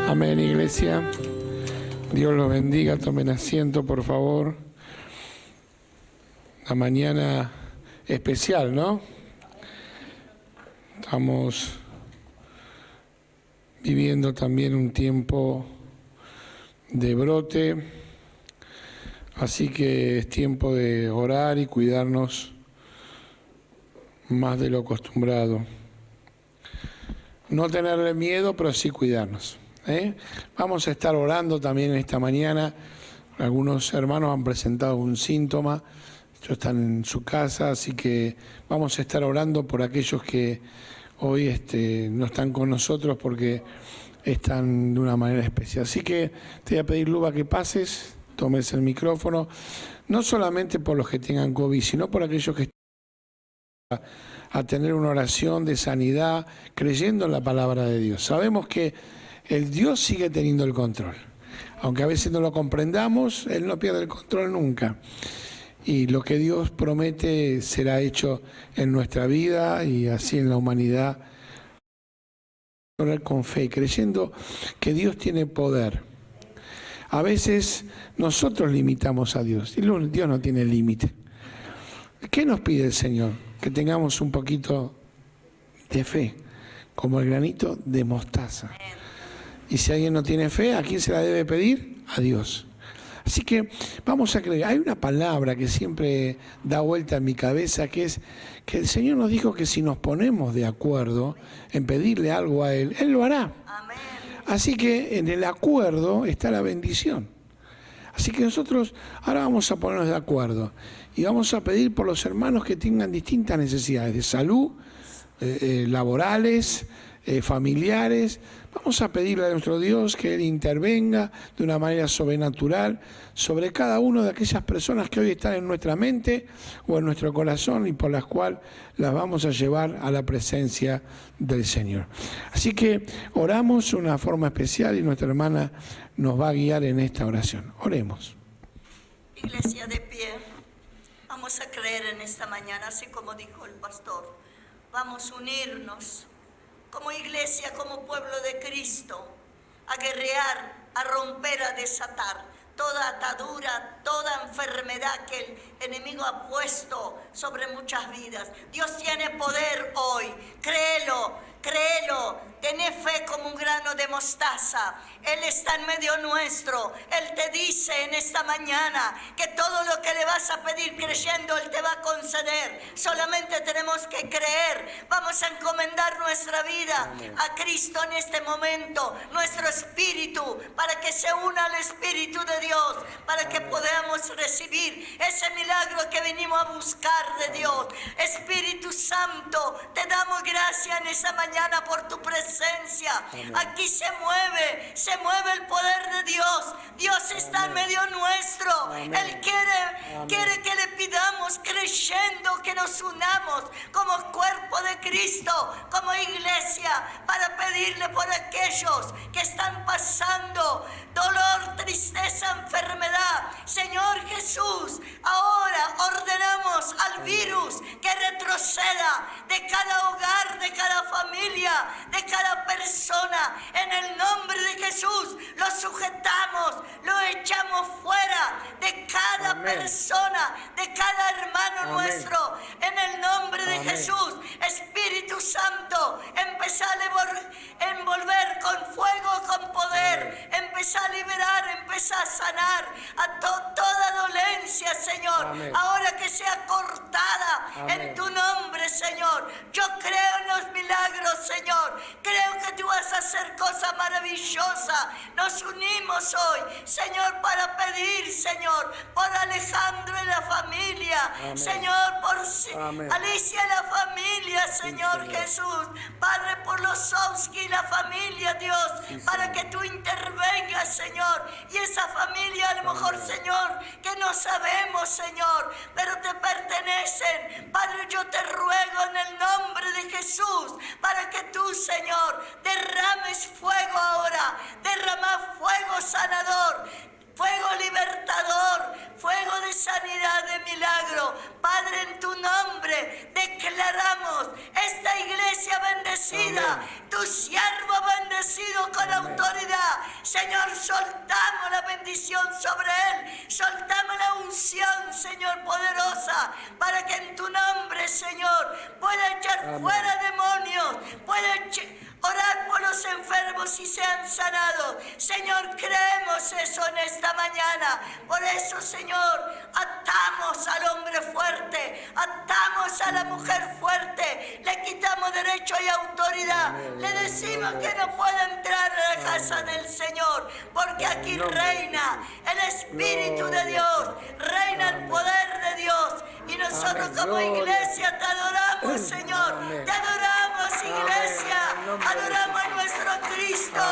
Amén, iglesia. Dios los bendiga. Tomen asiento, por favor. La mañana especial, ¿no? Estamos viviendo también un tiempo de brote, así que es tiempo de orar y cuidarnos más de lo acostumbrado. No tenerle miedo, pero sí cuidarnos. Vamos a estar orando también esta mañana. Algunos hermanos han presentado un síntoma, ellos están en su casa, así que vamos a estar orando por aquellos que hoy no están con nosotros porque están de una manera especial. Así que te voy a pedir, Luba, que pases, tomes el micrófono, no solamente por los que tengan COVID, sino por aquellos que están a tener una oración de sanidad, creyendo en la palabra de Dios. Sabemos que el Dios sigue teniendo el control. Aunque a veces no lo comprendamos, Él no pierde el control nunca. Y lo que Dios promete será hecho en nuestra vida y así en la humanidad. Orar con fe, creyendo que Dios tiene poder. A veces nosotros limitamos a Dios y Dios no tiene límite. ¿Qué nos pide el Señor? Que tengamos un poquito de fe, como el granito de mostaza. Y si alguien no tiene fe, ¿a quién se la debe pedir? A Dios. Así que vamos a creer. Hay una palabra que siempre da vuelta en mi cabeza, que es que el Señor nos dijo que si nos ponemos de acuerdo en pedirle algo a Él, Él lo hará. Amén. Así que en el acuerdo está la bendición. Así que nosotros ahora vamos a ponernos de acuerdo y vamos a pedir por los hermanos que tengan distintas necesidades de salud, laborales, familiares. Vamos a pedirle a nuestro Dios que Él intervenga de una manera sobrenatural sobre cada una de aquellas personas que hoy están en nuestra mente o en nuestro corazón y por las cuales las vamos a llevar a la presencia del Señor. Así que oramos de una forma especial y nuestra hermana nos va a guiar en esta oración. Oremos. Iglesia de pie, vamos a creer en esta mañana, así como dijo el pastor. Vamos a unirnos como iglesia, como pueblo de Cristo, a guerrear, a romper, a desatar toda atadura, toda enfermedad que el enemigo ha puesto sobre muchas vidas. Dios tiene poder hoy, créelo, créelo, tené fe como un grano de mostaza. Él está en medio nuestro. Él te dice en esta mañana que todo lo que le vas a pedir creyendo, Él te va a conceder. Solamente tenemos que creer. Vamos a encomendar nuestra vida a Cristo en este momento, nuestro espíritu, para que se una al Espíritu de Dios, para que podamos recibir ese milagro que venimos a buscar de Dios. Espíritu Santo, te damos gracias en esta mañana por tu presencia. Aquí se mueve el poder de Dios. Dios está en medio nuestro. Él quiere que le pidamos creyendo, que nos unamos como cuerpo de Cristo, como iglesia, para pedirle por aquellos que están pasando dolor, tristeza, enfermedad. Señor Jesús, ahora ordenamos al virus que retroceda de cada hogar, de cada familia, de cada persona. En el nombre de Jesús lo sujetamos, lo echamos fuera de cada persona, de cada hermano nuestro. En el nombre de Jesús, Espíritu Santo, empezá a envolver con fuego, con poder. Empezá a liberar, empezá a sanar a toda dolencia, Señor. Ahora que sea cortada en tu nombre, Señor. Yo creo en los milagros, Señor. Creo que tú vas a hacer cosas maravillosas. Nos unimos hoy, Señor, para pedir, Señor, por Alejandro y la familia. Señor, por Alicia y la familia, Señor Jesús. Padre, por los Sowski y la familia, Dios, para que tú intervengas, Señor. Y esa familia, a lo mejor, Señor, que no sabemos, Señor, pero te pertenecen. Padre, yo te ruego en el nombre de Jesús, para que tú, Señor, derrames fuego ahora, derrama fuego sanador, fuego libertador, fuego de sanidad, de milagro. Padre, en tu nombre declaro declaramos esta iglesia bendecida, Amén. tu siervo bendecido con autoridad. Señor, soltamos la bendición sobre él, soltamos la unción, Señor, poderosa, para que en tu nombre, Señor, pueda echar Amén. fuera demonios, pueda orar por los enfermos y sean sanados. Señor, creemos eso en esta mañana. Por eso, Señor, atamos al hombre fuerte, atamos a la mujer fuerte, le quitamos derecho y autoridad. Le decimos que no puede entrar a la casa del Señor, porque aquí reina el Espíritu de Dios, reina el poder de Dios. Y nosotros como iglesia te adoramos, Señor. Te adoramos, iglesia. Adoramos a nuestro Cristo,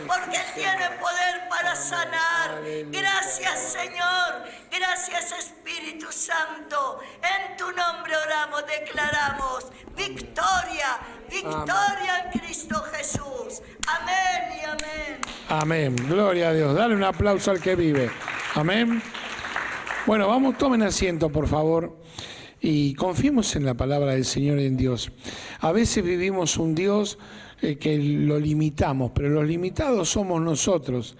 porque Él tiene poder para sanar. Gracias, Señor. Gracias, Espíritu Santo. En tu nombre oramos, declaramos victoria, victoria en Cristo Jesús. Amén y amén. Amén. Gloria a Dios. Dale un aplauso al que vive. Amén. Bueno, vamos, tomen asiento, por favor, y confiemos en la palabra del Señor y en Dios. A veces vivimos un Dios que lo limitamos, pero los limitados somos nosotros.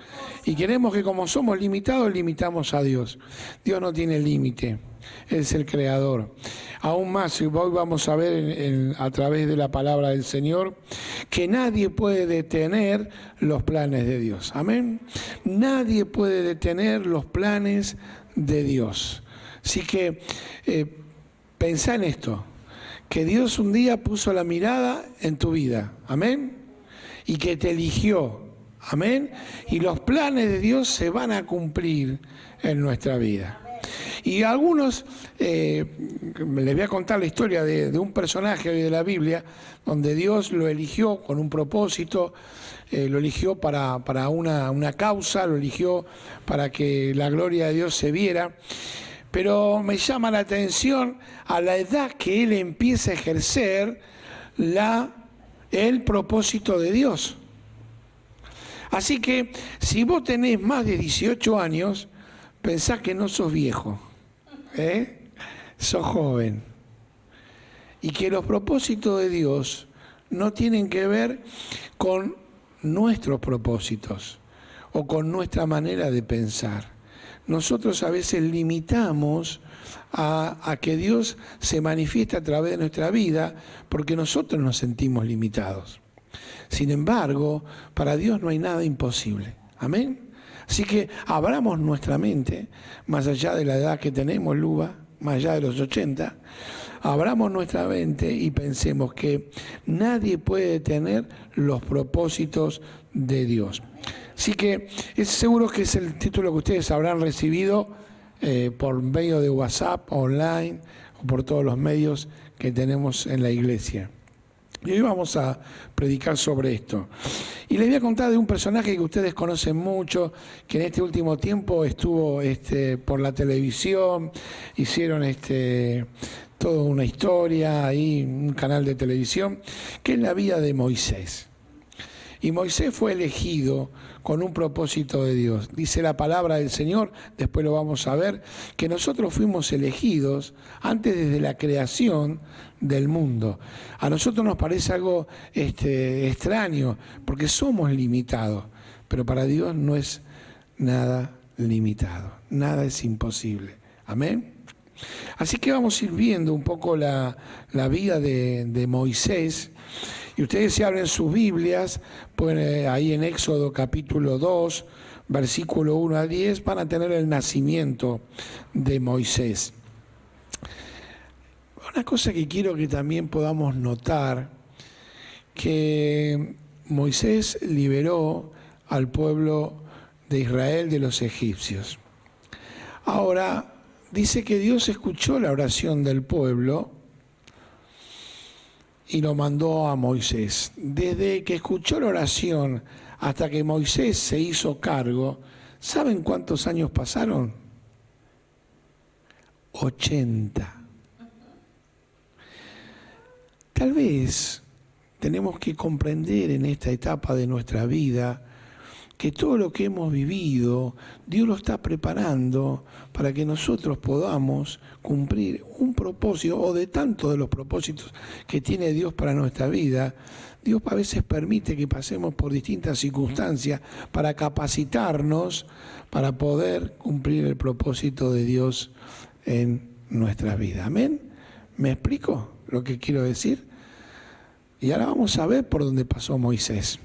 Y queremos que como somos limitados, limitamos a Dios. Dios no tiene límite, es el Creador. Aún más, hoy vamos a ver a través de la palabra del Señor, que nadie puede detener los planes de Dios. Amén. Nadie puede detener los planes de Dios. Así que pensá en esto, que Dios un día puso la mirada en tu vida, amén, y que te eligió, amén, y los planes de Dios se van a cumplir en nuestra vida. Y algunos, les voy a contar la historia de un personaje de la Biblia, donde Dios lo eligió con un propósito, lo eligió para una causa, lo eligió para que la gloria de Dios se viera. Pero me llama la atención a la edad que él empieza a ejercer el propósito de Dios. Así que si vos tenés más de 18 años, pensás que no sos viejo, sos joven. Y que los propósitos de Dios no tienen que ver con nuestros propósitos o con nuestra manera de pensar. Nosotros a veces limitamos a que Dios se manifieste a través de nuestra vida porque nosotros nos sentimos limitados. Sin embargo, para Dios no hay nada imposible. Amén. Así que abramos nuestra mente, más allá de la edad que tenemos, Luba, más allá de los 80, abramos nuestra mente y pensemos que nadie puede detener los propósitos de Dios. Así que es seguro que es el título que ustedes habrán recibido por medio de WhatsApp, online, o por todos los medios que tenemos en la iglesia. Y hoy vamos a predicar sobre esto. Y les voy a contar de un personaje que ustedes conocen mucho, que en este último tiempo estuvo por la televisión, hicieron toda una historia, ahí un canal de televisión, que es la vida de Moisés. Y Moisés fue elegido con un propósito de Dios. Dice la palabra del Señor, después lo vamos a ver, que nosotros fuimos elegidos antes desde la creación del mundo. A nosotros nos parece algo extraño, porque somos limitados, pero para Dios no es nada limitado, nada es imposible. Amén. Así que vamos a ir viendo un poco la vida de Moisés. Y ustedes si abren sus Biblias, pueden, ahí en Éxodo capítulo 2, versículo 1 a 10, van a tener el nacimiento de Moisés. Una cosa que quiero que también podamos notar, que Moisés liberó al pueblo de Israel de los egipcios. Ahora, dice que Dios escuchó la oración del pueblo y lo mandó a Moisés. Desde que escuchó la oración hasta que Moisés se hizo cargo, ¿saben cuántos años pasaron? 80. Tal vez tenemos que comprender en esta etapa de nuestra vida que todo lo que hemos vivido, Dios lo está preparando para que nosotros podamos cumplir un propósito, o de tantos de los propósitos que tiene Dios para nuestra vida. Dios a veces permite que pasemos por distintas circunstancias para capacitarnos para poder cumplir el propósito de Dios en nuestra vida. ¿Amén? ¿Me explico lo que quiero decir? Y ahora vamos a ver por dónde pasó Moisés.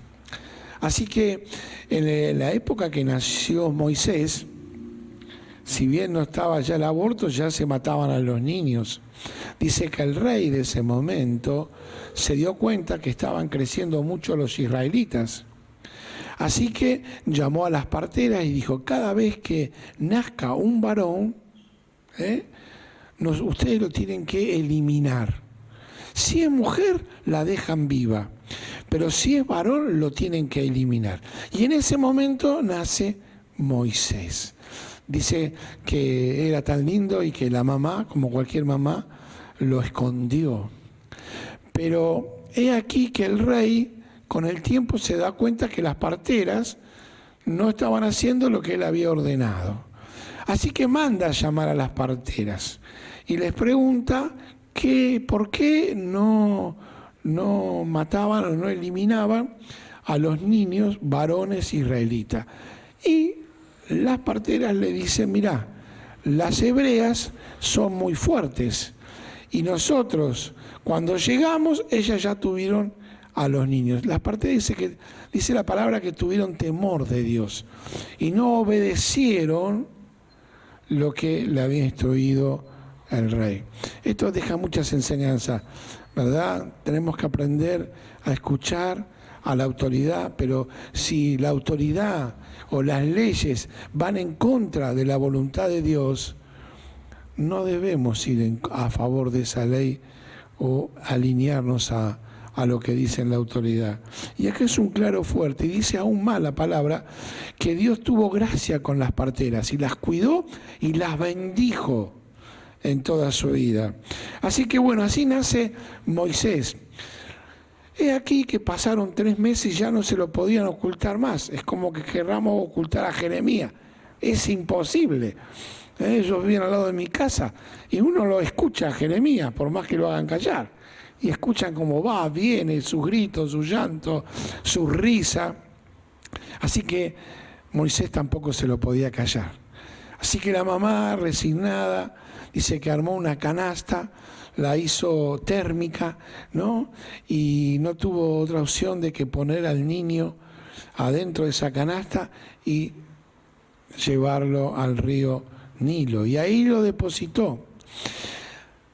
Así que en la época que nació Moisés, si bien no estaba ya el aborto, ya se mataban a los niños. Dice que el rey de ese momento se dio cuenta que estaban creciendo mucho los israelitas. Así que llamó a las parteras y dijo: cada vez que nazca un varón, ustedes lo tienen que eliminar. Si es mujer, la dejan viva, pero si es varón, lo tienen que eliminar. Y en ese momento nace Moisés. Dice que era tan lindo y que la mamá, como cualquier mamá, lo escondió. Pero he aquí que el rey, con el tiempo, se da cuenta que las parteras no estaban haciendo lo que él había ordenado. Así que manda a llamar a las parteras y les pregunta por qué no mataban o no eliminaban a los niños varones israelitas. Y las parteras le dicen: mirá, las hebreas son muy fuertes y nosotros cuando llegamos ellas ya tuvieron a los niños. Las parteras dice la palabra que tuvieron temor de Dios y no obedecieron lo que le había instruido el rey. Esto deja muchas enseñanzas, ¿verdad? Tenemos que aprender a escuchar a la autoridad, pero si la autoridad o las leyes van en contra de la voluntad de Dios, no debemos ir a favor de esa ley o alinearnos a lo que dice la autoridad. Y aquí es un claro fuerte, y dice aún más la palabra, que Dios tuvo gracia con las parteras y las cuidó y las bendijo en toda su vida. Así que bueno, así nace Moisés. He aquí que pasaron 3 meses y ya no se lo podían ocultar más. Es como que querramos ocultar a Jeremías. Es imposible. Ellos viven al lado de mi casa y uno lo escucha a Jeremías, por más que lo hagan callar. Y escuchan cómo va, viene, sus gritos, su llanto, su risa. Así que Moisés tampoco se lo podía callar. Así que la mamá, resignada, dice que armó una canasta, la hizo térmica, ¿no? Y no tuvo otra opción de que poner al niño adentro de esa canasta y llevarlo al río Nilo. Y ahí lo depositó.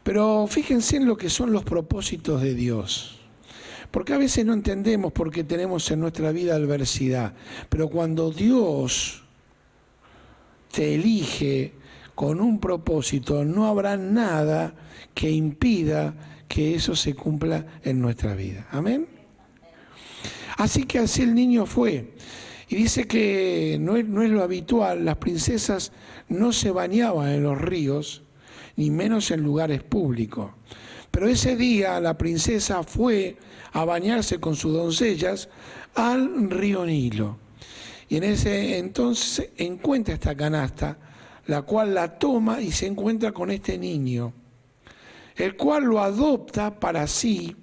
Pero fíjense en lo que son los propósitos de Dios. Porque a veces no entendemos por qué tenemos en nuestra vida adversidad. Pero cuando Dios te elige con un propósito, no habrá nada que impida que eso se cumpla en nuestra vida. ¿Amén? Así que así el niño fue. Y dice que no es lo habitual, las princesas no se bañaban en los ríos, ni menos en lugares públicos. Pero ese día la princesa fue a bañarse con sus doncellas al río Nilo. Y en ese entonces encuentra esta canasta, la cual la toma y se encuentra con este niño, el cual lo adopta para sí.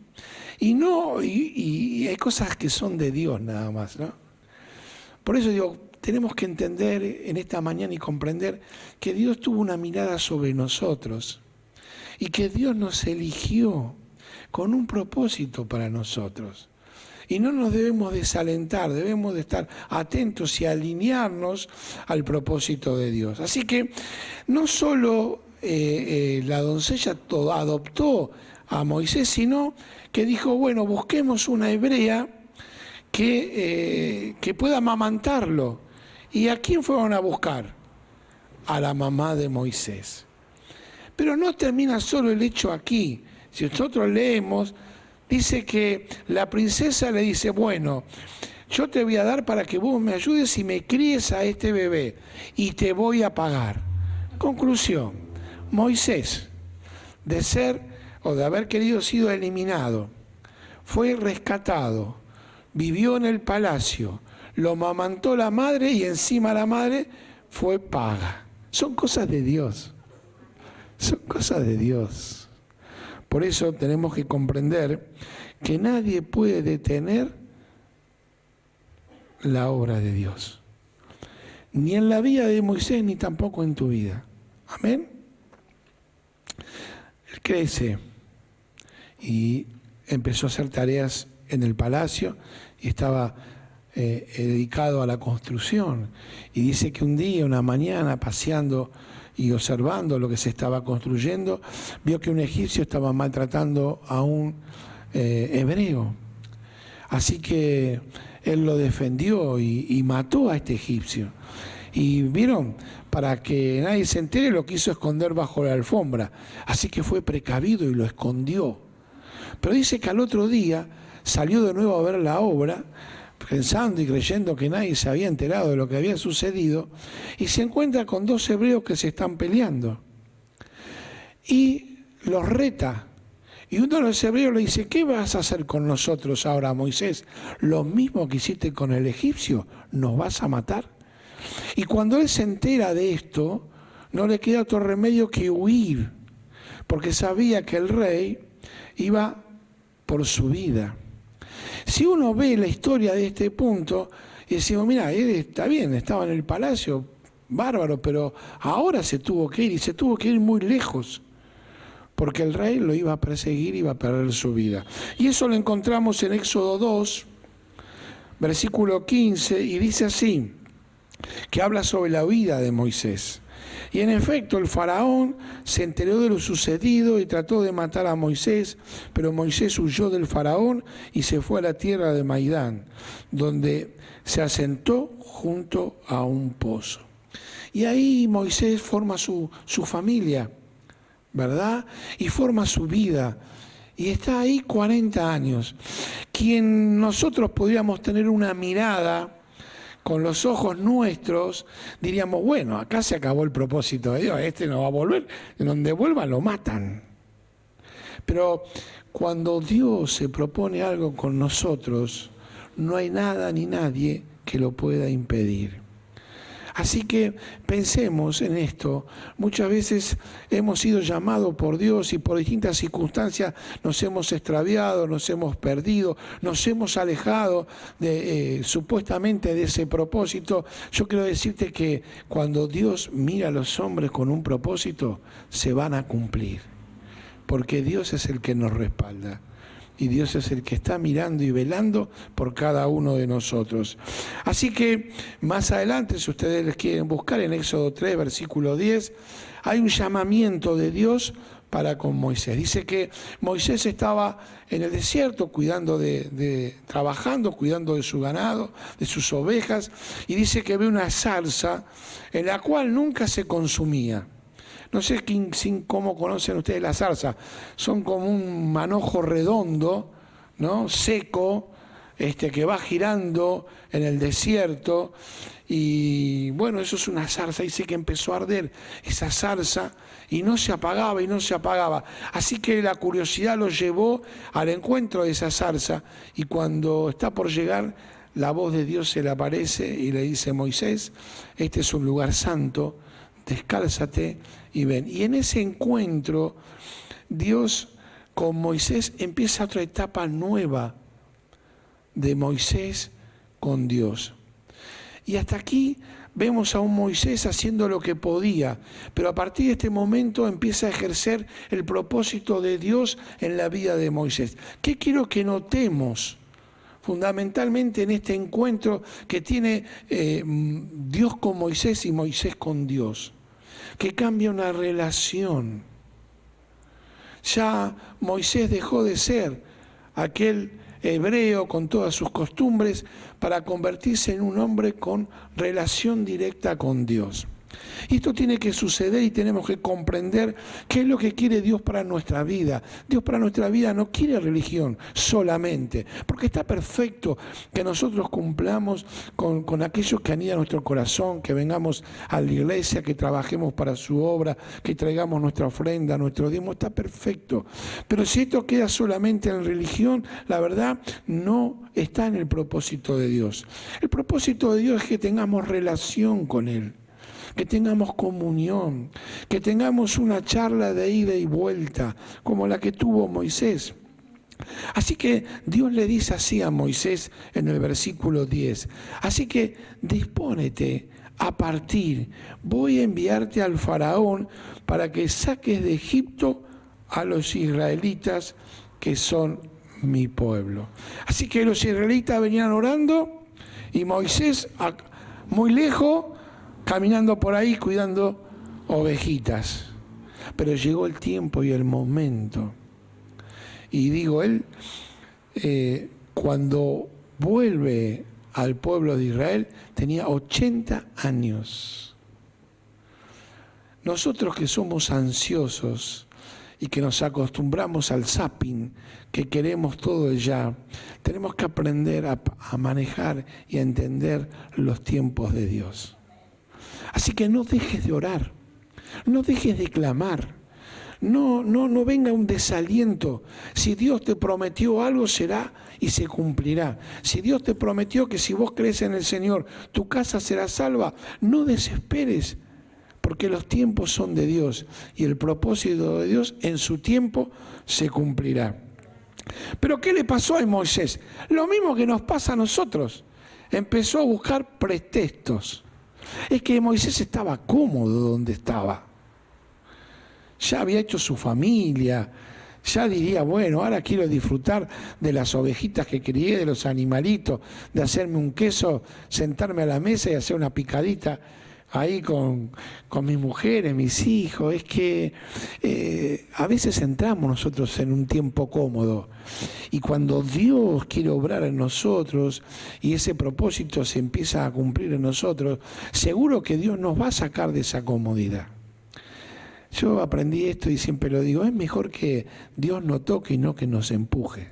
Y hay cosas que son de Dios nada más, ¿no? Por eso digo, tenemos que entender en esta mañana y comprender que Dios tuvo una mirada sobre nosotros y que Dios nos eligió con un propósito para nosotros. Y no nos debemos desalentar, debemos de estar atentos y alinearnos al propósito de Dios. Así que no solo la doncella adoptó a Moisés, sino que dijo, bueno, busquemos una hebrea que pueda amamantarlo. ¿Y a quién fueron a buscar? A la mamá de Moisés. Pero no termina solo el hecho aquí. Si nosotros leemos, dice que la princesa le dice, bueno, yo te voy a dar para que vos me ayudes y me críes a este bebé y te voy a pagar. Conclusión, Moisés, de haber querido sido eliminado, fue rescatado, vivió en el palacio, lo amamantó la madre y encima la madre fue paga. Son cosas de Dios. Son cosas de Dios. Por eso tenemos que comprender que nadie puede detener la obra de Dios. Ni en la vida de Moisés, ni tampoco en tu vida. Amén. Él crece y empezó a hacer tareas en el palacio y estaba dedicado a la construcción. Y dice que un día, una mañana, paseando y observando lo que se estaba construyendo, vio que un egipcio estaba maltratando a un hebreo. Así que él lo defendió y mató a este egipcio. Y vieron, para que nadie se entere, lo quiso esconder bajo la alfombra. Así que fue precavido y lo escondió. Pero dice que al otro día salió de nuevo a ver la obra, pensando y creyendo que nadie se había enterado de lo que había sucedido, y se encuentra con dos hebreos que se están peleando. Y los reta. Y uno de los hebreos le dice: ¿qué vas a hacer con nosotros ahora, Moisés? Lo mismo que hiciste con el egipcio, ¿nos vas a matar? Y cuando él se entera de esto, no le queda otro remedio que huir, porque sabía que el rey iba por su vida. Si uno ve la historia de este punto y decimos: mira, él está bien, estaba en el palacio, bárbaro, pero ahora se tuvo que ir, y se tuvo que ir muy lejos, porque el rey lo iba a perseguir, iba a perder su vida. Y eso lo encontramos en Éxodo 2, versículo 15, y dice así, que habla sobre la vida de Moisés. Y en efecto, el faraón se enteró de lo sucedido y trató de matar a Moisés, pero Moisés huyó del faraón y se fue a la tierra de Maidán, donde se asentó junto a un pozo. Y ahí Moisés forma su familia, ¿verdad? Y forma su vida. Y está ahí 40 años. Quien nosotros podríamos tener una mirada con los ojos nuestros, diríamos: bueno, acá se acabó el propósito de Dios, este no va a volver, en donde vuelva lo matan. Pero cuando Dios se propone algo con nosotros, no hay nada ni nadie que lo pueda impedir. Así que pensemos en esto. Muchas veces hemos sido llamados por Dios y por distintas circunstancias nos hemos extraviado, nos hemos perdido, nos hemos alejado supuestamente de ese propósito. Yo quiero decirte que cuando Dios mira a los hombres con un propósito, se van a cumplir. Porque Dios es el que nos respalda. Y Dios es el que está mirando y velando por cada uno de nosotros. Así que más adelante, si ustedes les quieren buscar, en Éxodo 3, versículo 10, hay un llamamiento de Dios para con Moisés. Dice que Moisés estaba en el desierto trabajando, cuidando de su ganado, de sus ovejas, y dice que ve una zarza en la cual nunca se consumía. No sé cómo conocen ustedes la zarza. Son como un manojo redondo, ¿no? Seco, que va girando en el desierto. Y bueno, eso es una zarza. Dice que empezó a arder esa zarza y no se apagaba y no se apagaba. Así que la curiosidad lo llevó al encuentro de esa zarza. Y cuando está por llegar, la voz de Dios se le aparece y le dice: Moisés, este es un lugar santo, descálzate y ven. Y en ese encuentro, Dios con Moisés empieza otra etapa nueva de Moisés con Dios. Y hasta aquí vemos a un Moisés haciendo lo que podía, pero a partir de este momento empieza a ejercer el propósito de Dios en la vida de Moisés. ¿Qué quiero que notemos? Fundamentalmente en este encuentro que tiene Dios con Moisés y Moisés con Dios, que cambia una relación. Ya Moisés dejó de ser aquel hebreo con todas sus costumbres para convertirse en un hombre con relación directa con Dios. Y esto tiene que suceder y tenemos que comprender qué es lo que quiere Dios para nuestra vida. Dios para nuestra vida no quiere religión solamente, porque está perfecto que nosotros cumplamos con aquello que anida nuestro corazón, que vengamos a la iglesia, que trabajemos para su obra, que traigamos nuestra ofrenda, nuestro diezmo, está perfecto. Pero si esto queda solamente en religión, la verdad no está en el propósito de Dios. El propósito de Dios es que tengamos relación con Él, que tengamos comunión, que tengamos una charla de ida y vuelta, como la que tuvo Moisés. Así que Dios le dice así a Moisés en el versículo 10, así que dispónete a partir, voy a enviarte al faraón para que saques de Egipto a los israelitas que son mi pueblo. Así que los israelitas venían orando y Moisés, muy lejos, caminando por ahí cuidando ovejitas. Pero llegó el tiempo y el momento. Y digo, él cuando vuelve al pueblo de Israel tenía 80 años. Nosotros que somos ansiosos y que nos acostumbramos al zapping, que queremos todo ya, tenemos que aprender a manejar y a entender los tiempos de Dios. Así que no dejes de orar, no dejes de clamar, no venga un desaliento. Si Dios te prometió algo, será y se cumplirá. Si Dios te prometió que si vos crees en el Señor, tu casa será salva, no desesperes, porque los tiempos son de Dios y el propósito de Dios en su tiempo se cumplirá. Pero ¿qué le pasó a Moisés? Lo mismo que nos pasa a nosotros. Empezó a buscar pretextos. Es que Moisés estaba cómodo donde estaba. Ya había hecho su familia. Ya diría, bueno, ahora quiero disfrutar de las ovejitas que crié, de los animalitos, de hacerme un queso, sentarme a la mesa y hacer una picadita ahí con mis mujeres, mis hijos. Es que a veces entramos nosotros en un tiempo cómodo y cuando Dios quiere obrar en nosotros y ese propósito se empieza a cumplir en nosotros, seguro que Dios nos va a sacar de esa comodidad. Yo aprendí esto y siempre lo digo, es mejor que Dios nos toque y no que nos empuje.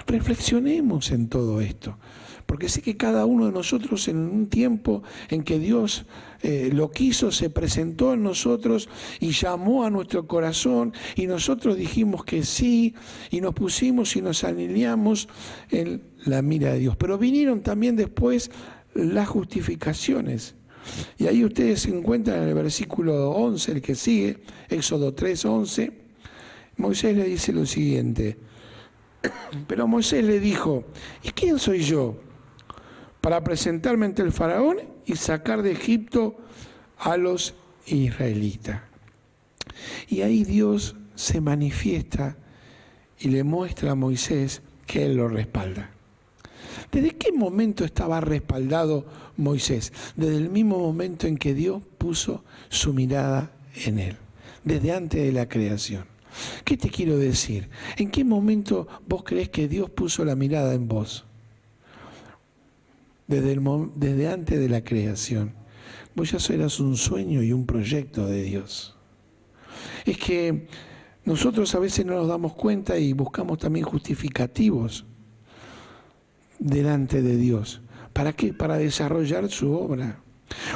Reflexionemos en todo esto. Porque sé que cada uno de nosotros en un tiempo en que Dios lo quiso, se presentó en nosotros y llamó a nuestro corazón y nosotros dijimos que sí y nos pusimos y nos alineamos en la mira de Dios. Pero vinieron también después las justificaciones. Y ahí ustedes se encuentran en el versículo 11, el que sigue, Éxodo 3, 11, Moisés le dice lo siguiente. Pero Moisés le dijo, ¿y quién soy yo para presentarme ante el faraón y sacar de Egipto a los israelitas? Y ahí Dios se manifiesta y le muestra a Moisés que Él lo respalda. ¿Desde qué momento estaba respaldado Moisés? Desde el mismo momento en que Dios puso su mirada en él, desde antes de la creación. ¿Qué te quiero decir? ¿En qué momento vos creés que Dios puso la mirada en vos? Desde antes de la creación. Vos ya eras un sueño y un proyecto de Dios. Es que nosotros a veces no nos damos cuenta y buscamos también justificativos delante de Dios. ¿Para qué? Para desarrollar su obra.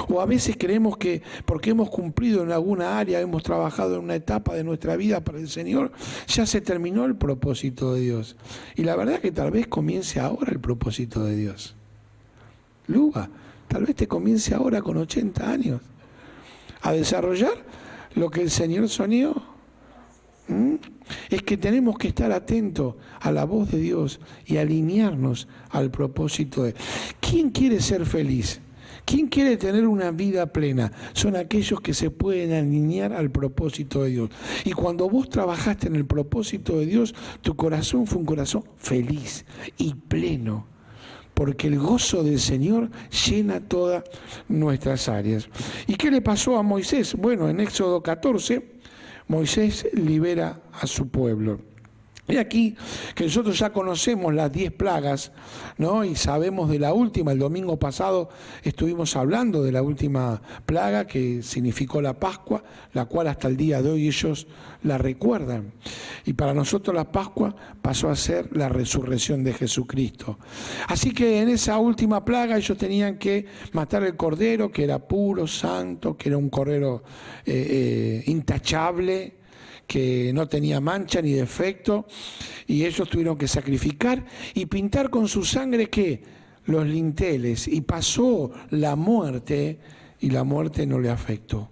O a veces creemos que porque hemos cumplido en alguna área, hemos trabajado en una etapa de nuestra vida para el Señor, ya se terminó el propósito de Dios. Y la verdad que tal vez comience ahora el propósito de Dios. Luba, tal vez te comience ahora con 80 años a desarrollar lo que el Señor soñó. Es que tenemos que estar atentos a la voz de Dios y alinearnos al propósito de Él. ¿Quién quiere ser feliz? ¿Quién quiere tener una vida plena? Son aquellos que se pueden alinear al propósito de Dios. Y cuando vos trabajaste en el propósito de Dios, tu corazón fue un corazón feliz y pleno, porque el gozo del Señor llena todas nuestras áreas. ¿Y qué le pasó a Moisés? Bueno, en Éxodo 14, Moisés libera a su pueblo. Y aquí que nosotros ya conocemos las 10 plagas, ¿no? Y sabemos de la última. El domingo pasado estuvimos hablando de la última plaga que significó la Pascua, la cual hasta el día de hoy ellos la recuerdan. Y para nosotros la Pascua pasó a ser la resurrección de Jesucristo. Así que en esa última plaga ellos tenían que matar el cordero, que era puro, santo, que era un cordero intachable, que no tenía mancha ni defecto, y ellos tuvieron que sacrificar y pintar con su sangre, ¿qué? Los linteles, y pasó la muerte, y la muerte no le afectó.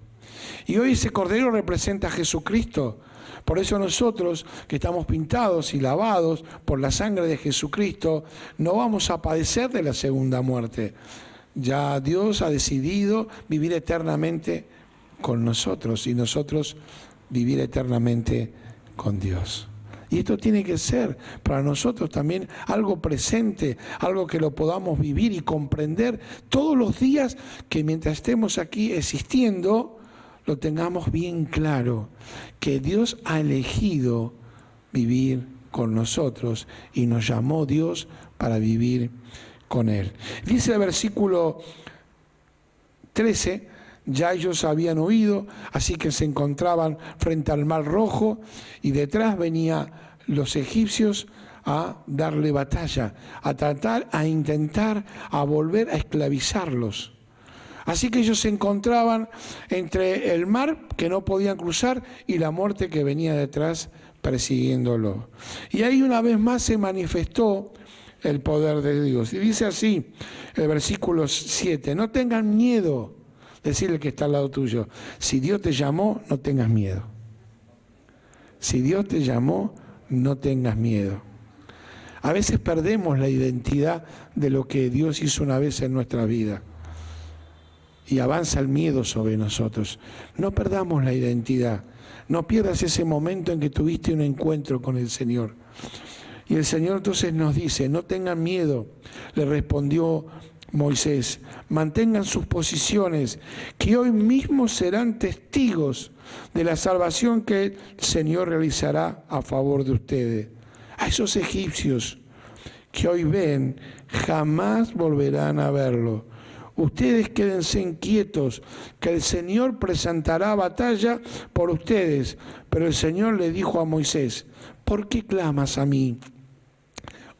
Y hoy ese cordero representa a Jesucristo. Por eso nosotros, que estamos pintados y lavados por la sangre de Jesucristo, no vamos a padecer de la segunda muerte. Ya Dios ha decidido vivir eternamente con nosotros, y nosotros vivir eternamente con Dios. Y esto tiene que ser para nosotros también algo presente, algo que lo podamos vivir y comprender todos los días, que mientras estemos aquí existiendo, lo tengamos bien claro, que Dios ha elegido vivir con nosotros y nos llamó Dios para vivir con Él. Dice el versículo 13, ya ellos habían huido, así que se encontraban frente al Mar Rojo y detrás venían los egipcios a darle batalla, a intentar, a volver a esclavizarlos. Así que ellos se encontraban entre el mar que no podían cruzar y la muerte que venía detrás persiguiéndolo. Y ahí una vez más se manifestó el poder de Dios. Y dice así el versículo 7, no tengan miedo. Decirle que está al lado tuyo, si Dios te llamó, no tengas miedo. Si Dios te llamó, no tengas miedo. A veces perdemos la identidad de lo que Dios hizo una vez en nuestra vida. Y avanza el miedo sobre nosotros. No perdamos la identidad. No pierdas ese momento en que tuviste un encuentro con el Señor. Y el Señor entonces nos dice, no tengan miedo, le respondió Moisés, mantengan sus posiciones, que hoy mismo serán testigos de la salvación que el Señor realizará a favor de ustedes. A esos egipcios que hoy ven, jamás volverán a verlo. Ustedes quédense inquietos, que el Señor presentará batalla por ustedes. Pero el Señor le dijo a Moisés, ¿por qué clamas a mí?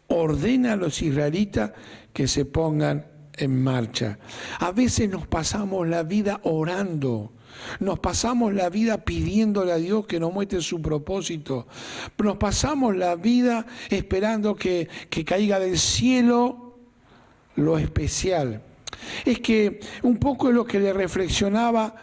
Ordena a los israelitas que se pongan en marcha. A veces nos pasamos la vida orando, nos pasamos la vida pidiéndole a Dios que nos muestre su propósito, nos pasamos la vida esperando que caiga del cielo lo especial. Es que un poco es lo que le reflexionaba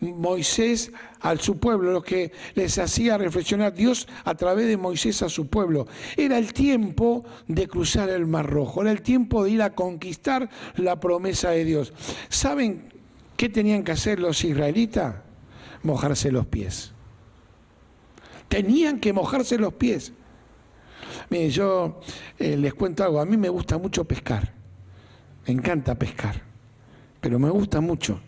Moisés a su pueblo, lo que les hacía reflexionar Dios a través de Moisés a su pueblo. Era el tiempo de cruzar el Mar Rojo, era el tiempo de ir a conquistar la promesa de Dios. ¿Saben qué tenían que hacer los israelitas? Mojarse los pies. Tenían que mojarse los pies. Miren, yo les cuento algo, a mí me gusta mucho pescar, me encanta pescar, pero me gusta mucho.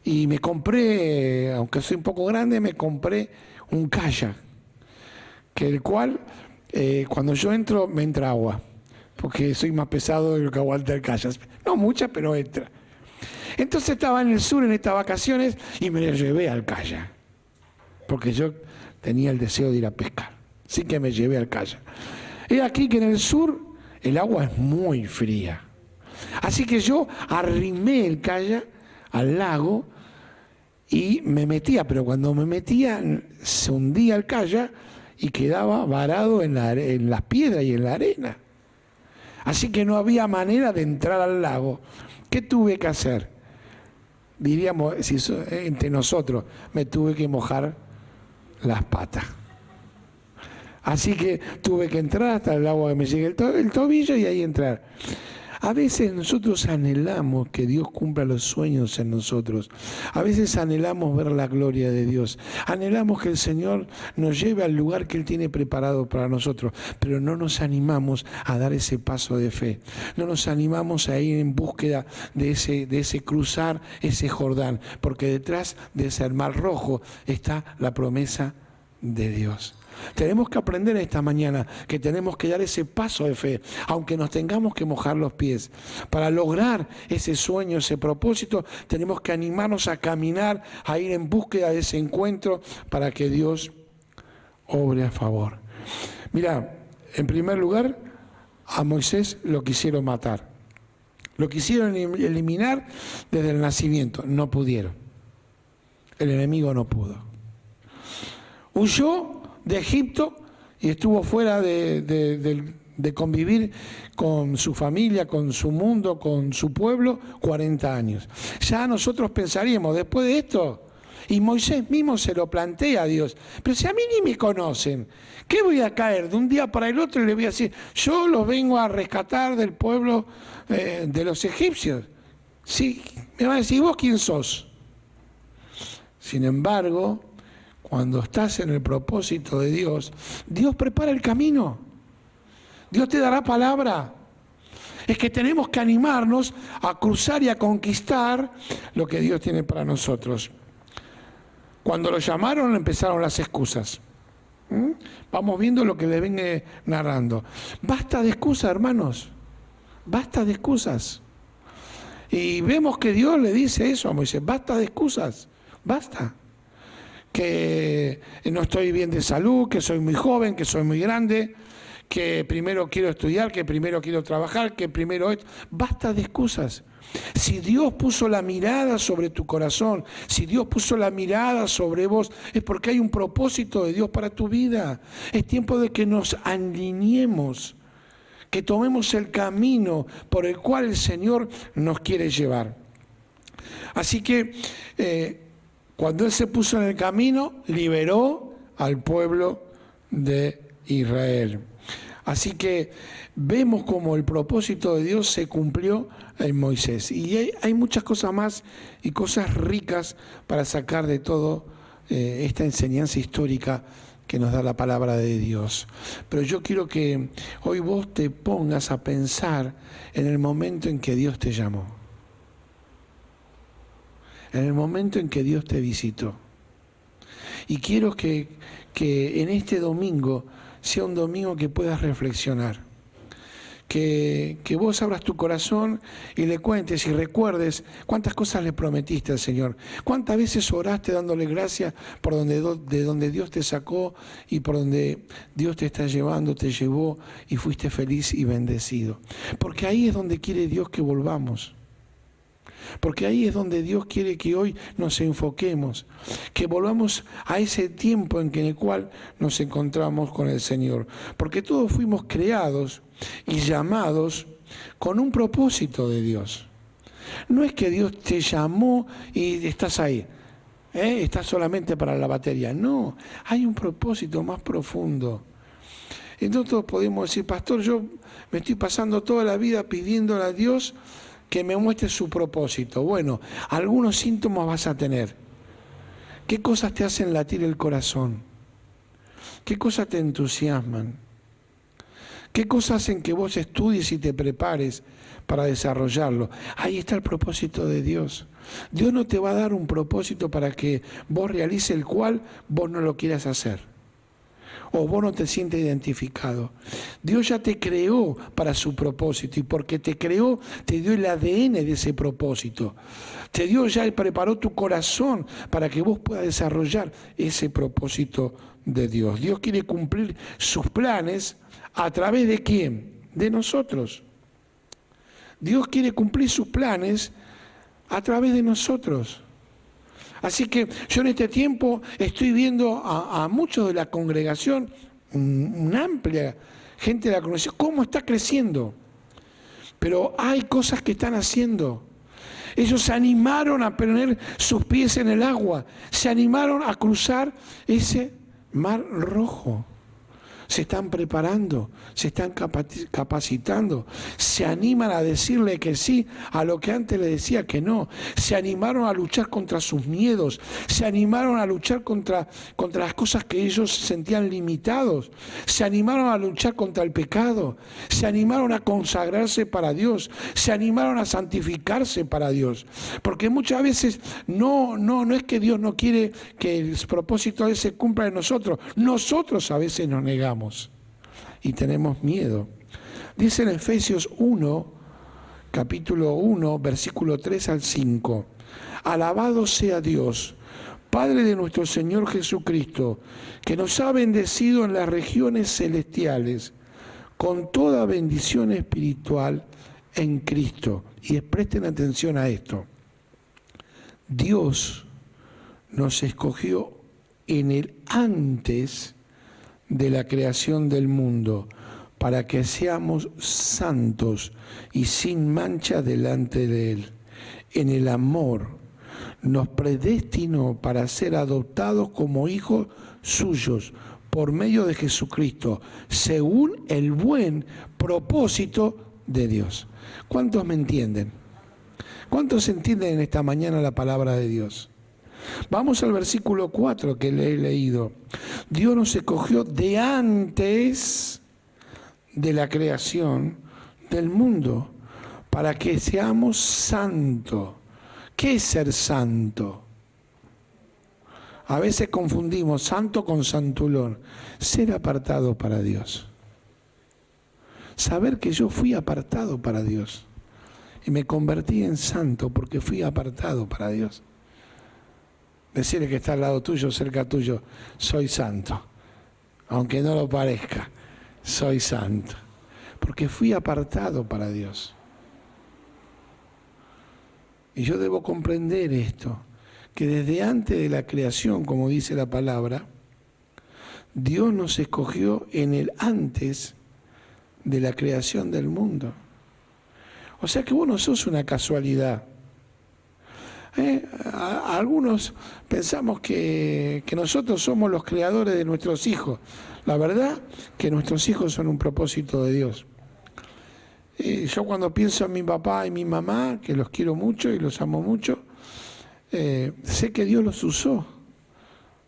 Y me compré, aunque soy un poco grande, me compré un kayak, que el cual cuando yo entro me entra agua, porque soy más pesado de lo que aguanta el kayak. No mucha, pero entra. Entonces estaba en el sur en estas vacaciones y me lo llevé al kayak, porque yo tenía el deseo de ir a pescar. Así que me llevé al kayak. Y aquí que en el sur el agua es muy fría. Así que yo arrimé el kayak al lago y me metía, pero cuando me metía se hundía el kayak y quedaba varado en las piedras y en la arena. Así que no había manera de entrar al lago. ¿Qué tuve que hacer? Diríamos, entre nosotros, me tuve que mojar las patas. Así que tuve que entrar hasta el agua que me llegue el tobillo y ahí entrar. A veces nosotros anhelamos que Dios cumpla los sueños en nosotros. A veces anhelamos ver la gloria de Dios. Anhelamos que el Señor nos lleve al lugar que Él tiene preparado para nosotros. Pero no nos animamos a dar ese paso de fe. No nos animamos a ir en búsqueda de ese cruzar ese Jordán. Porque detrás de ese Mar Rojo está la promesa de Dios. Tenemos que aprender esta mañana que tenemos que dar ese paso de fe, aunque nos tengamos que mojar los pies. Para lograr ese sueño, ese propósito, tenemos que animarnos a caminar, a ir en búsqueda de ese encuentro para que Dios obre a favor. Mira, en primer lugar, a Moisés lo quisieron matar. Lo quisieron eliminar desde el nacimiento. No pudieron. El enemigo no pudo. Huyó de Egipto y estuvo fuera de convivir con su familia, con su mundo, con su pueblo, 40 años. Ya nosotros pensaríamos, después de esto, y Moisés mismo se lo plantea a Dios, pero si a mí ni me conocen, ¿qué voy a caer de un día para el otro y le voy a decir, yo los vengo a rescatar del pueblo de los egipcios? Sí, me van a decir, ¿vos quién sos? Sin embargo, cuando estás en el propósito de Dios, Dios prepara el camino. Dios te dará palabra. Es que tenemos que animarnos a cruzar y a conquistar lo que Dios tiene para nosotros. Cuando lo llamaron empezaron las excusas. Vamos viendo lo que les vengo narrando. Basta de excusas, hermanos. Basta de excusas. Y vemos que Dios le dice eso a Moisés. Basta de excusas. Basta. Que no estoy bien de salud, que soy muy joven, que soy muy grande, que primero quiero estudiar, que primero quiero trabajar, que primero esto. Basta de excusas. Si Dios puso la mirada sobre tu corazón, si Dios puso la mirada sobre vos, es porque hay un propósito de Dios para tu vida. Es tiempo de que nos alineemos, que tomemos el camino por el cual el Señor nos quiere llevar. Así que cuando Él se puso en el camino, liberó al pueblo de Israel. Así que vemos como el propósito de Dios se cumplió en Moisés. Y hay muchas cosas más y cosas ricas para sacar de todo esta enseñanza histórica que nos da la palabra de Dios. Pero yo quiero que hoy vos te pongas a pensar en el momento en que Dios te llamó. En el momento en que Dios te visitó. Y quiero que en este domingo sea un domingo que puedas reflexionar. Que vos abras tu corazón y le cuentes y recuerdes cuántas cosas le prometiste al Señor. Cuántas veces oraste dándole gracias por de donde Dios te sacó y por donde Dios te está llevando, te llevó y fuiste feliz y bendecido. Porque ahí es donde quiere Dios que volvamos. Porque ahí es donde Dios quiere que hoy nos enfoquemos, que volvamos a ese tiempo en el cual nos encontramos con el Señor. Porque todos fuimos creados y llamados con un propósito de Dios. No es que Dios te llamó y estás ahí, estás solamente para la batería. No, hay un propósito más profundo. Entonces todos podemos decir, pastor, yo me estoy pasando toda la vida pidiéndole a Dios que me muestre su propósito. Bueno, algunos síntomas vas a tener. ¿Qué cosas te hacen latir el corazón? ¿Qué cosas te entusiasman? ¿Qué cosas hacen que vos estudies y te prepares para desarrollarlo? Ahí está el propósito de Dios. Dios no te va a dar un propósito para que vos realices el cual vos no lo quieras hacer. O vos no te sientes identificado. Dios ya te creó para su propósito y porque te creó, te dio el ADN de ese propósito. Te dio ya y preparó tu corazón para que vos puedas desarrollar ese propósito de Dios. Dios quiere cumplir sus planes a través de ¿quién? De nosotros. Dios quiere cumplir sus planes a través de nosotros. Así que yo en este tiempo estoy viendo a muchos de la congregación, una amplia gente de la congregación, cómo está creciendo. Pero hay cosas que están haciendo. Ellos se animaron a poner sus pies en el agua, se animaron a cruzar ese mar rojo. se están preparando, se están capacitando, se animan a decirle que sí a lo que antes le decía que no, se animaron a luchar contra sus miedos, se animaron a luchar contra las cosas que ellos sentían limitados, se animaron a luchar contra el pecado, se animaron a consagrarse para Dios, se animaron a santificarse para Dios, porque muchas veces no es que Dios no quiere que el propósito de Él se cumpla en nosotros, nosotros a veces nos negamos y tenemos miedo. Dice en Efesios 1, capítulo 1, versículo 3 al 5, alabado sea Dios, Padre de nuestro Señor Jesucristo, que nos ha bendecido en las regiones celestiales con toda bendición espiritual en Cristo. Y presten atención a esto. Dios nos escogió en el antes de la creación del mundo, para que seamos santos y sin mancha delante de Él. En el amor nos predestinó para ser adoptados como hijos suyos por medio de Jesucristo, según el buen propósito de Dios. ¿Cuántos me entienden? ¿Cuántos entienden en esta mañana la palabra de Dios? Vamos al versículo 4 que le he leído. Dios nos escogió de antes de la creación del mundo para que seamos santos. ¿Qué es ser santo? A veces confundimos santo con santulón. Ser apartado para Dios. Saber que yo fui apartado para Dios. Y me convertí en santo porque fui apartado para Dios. Decirle que está al lado tuyo, cerca tuyo, soy santo. Aunque no lo parezca, soy santo. Porque fui apartado para Dios. Y yo debo comprender esto, que desde antes de la creación, como dice la palabra, Dios nos escogió en el antes de la creación del mundo. O sea que vos no sos una casualidad. Algunos pensamos que nosotros somos los creadores de nuestros hijos. La verdad que nuestros hijos son un propósito de Dios. Yo cuando pienso en mi papá y mi mamá, que los quiero mucho y los amo mucho, sé que Dios los usó.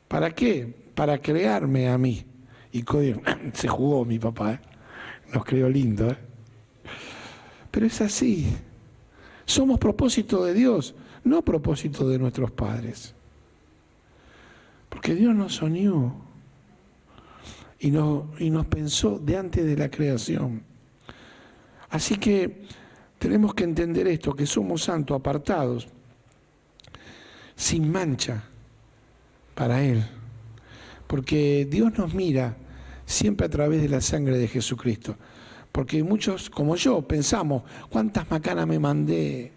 ¿Para qué? Para crearme a mí. Y se jugó mi papá, nos creó lindo. Pero es así. Somos propósito de Dios, no propósito de nuestros padres. Porque Dios nos soñó y nos pensó de antes de la creación. Así que tenemos que entender esto, que somos santos, apartados, sin mancha para Él. Porque Dios nos mira siempre a través de la sangre de Jesucristo. Porque muchos, como yo, pensamos, ¿cuántas macanas me mandé?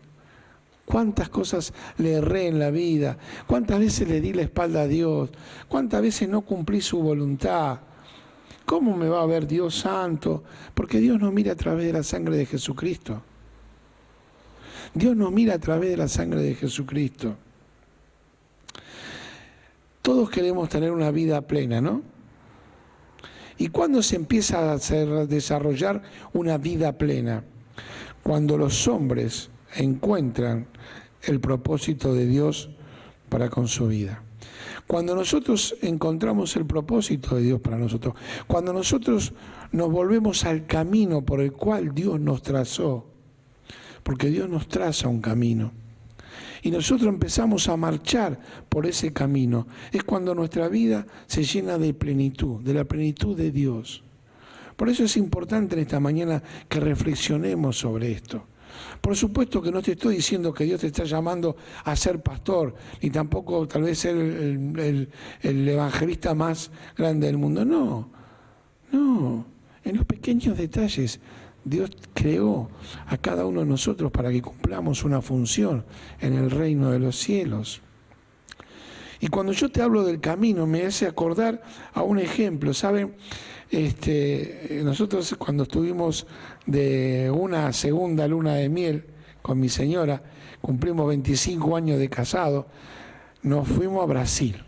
¿Cuántas cosas le erré en la vida? ¿Cuántas veces le di la espalda a Dios? ¿Cuántas veces no cumplí su voluntad? ¿Cómo me va a ver Dios santo? Porque Dios nos mira a través de la sangre de Jesucristo. Dios nos mira a través de la sangre de Jesucristo. Todos queremos tener una vida plena, ¿no? ¿Y cuándo se empieza a desarrollar una vida plena? Cuando los hombres encuentran el propósito de Dios para con su vida. Cuando nosotros encontramos el propósito de Dios para nosotros, cuando nosotros nos volvemos al camino por el cual Dios nos trazó, porque Dios nos traza un camino, y nosotros empezamos a marchar por ese camino, es cuando nuestra vida se llena de plenitud, de la plenitud de Dios. Por eso es importante en esta mañana que reflexionemos sobre esto. Por supuesto que no te estoy diciendo que Dios te está llamando a ser pastor, ni tampoco tal vez ser el evangelista más grande del mundo. No, en los pequeños detalles Dios creó a cada uno de nosotros para que cumplamos una función en el reino de los cielos. Y cuando yo te hablo del camino me hace acordar a un ejemplo, ¿saben? Nosotros cuando estuvimos de una segunda luna de miel con mi señora, cumplimos 25 años de casado, nos fuimos a Brasil,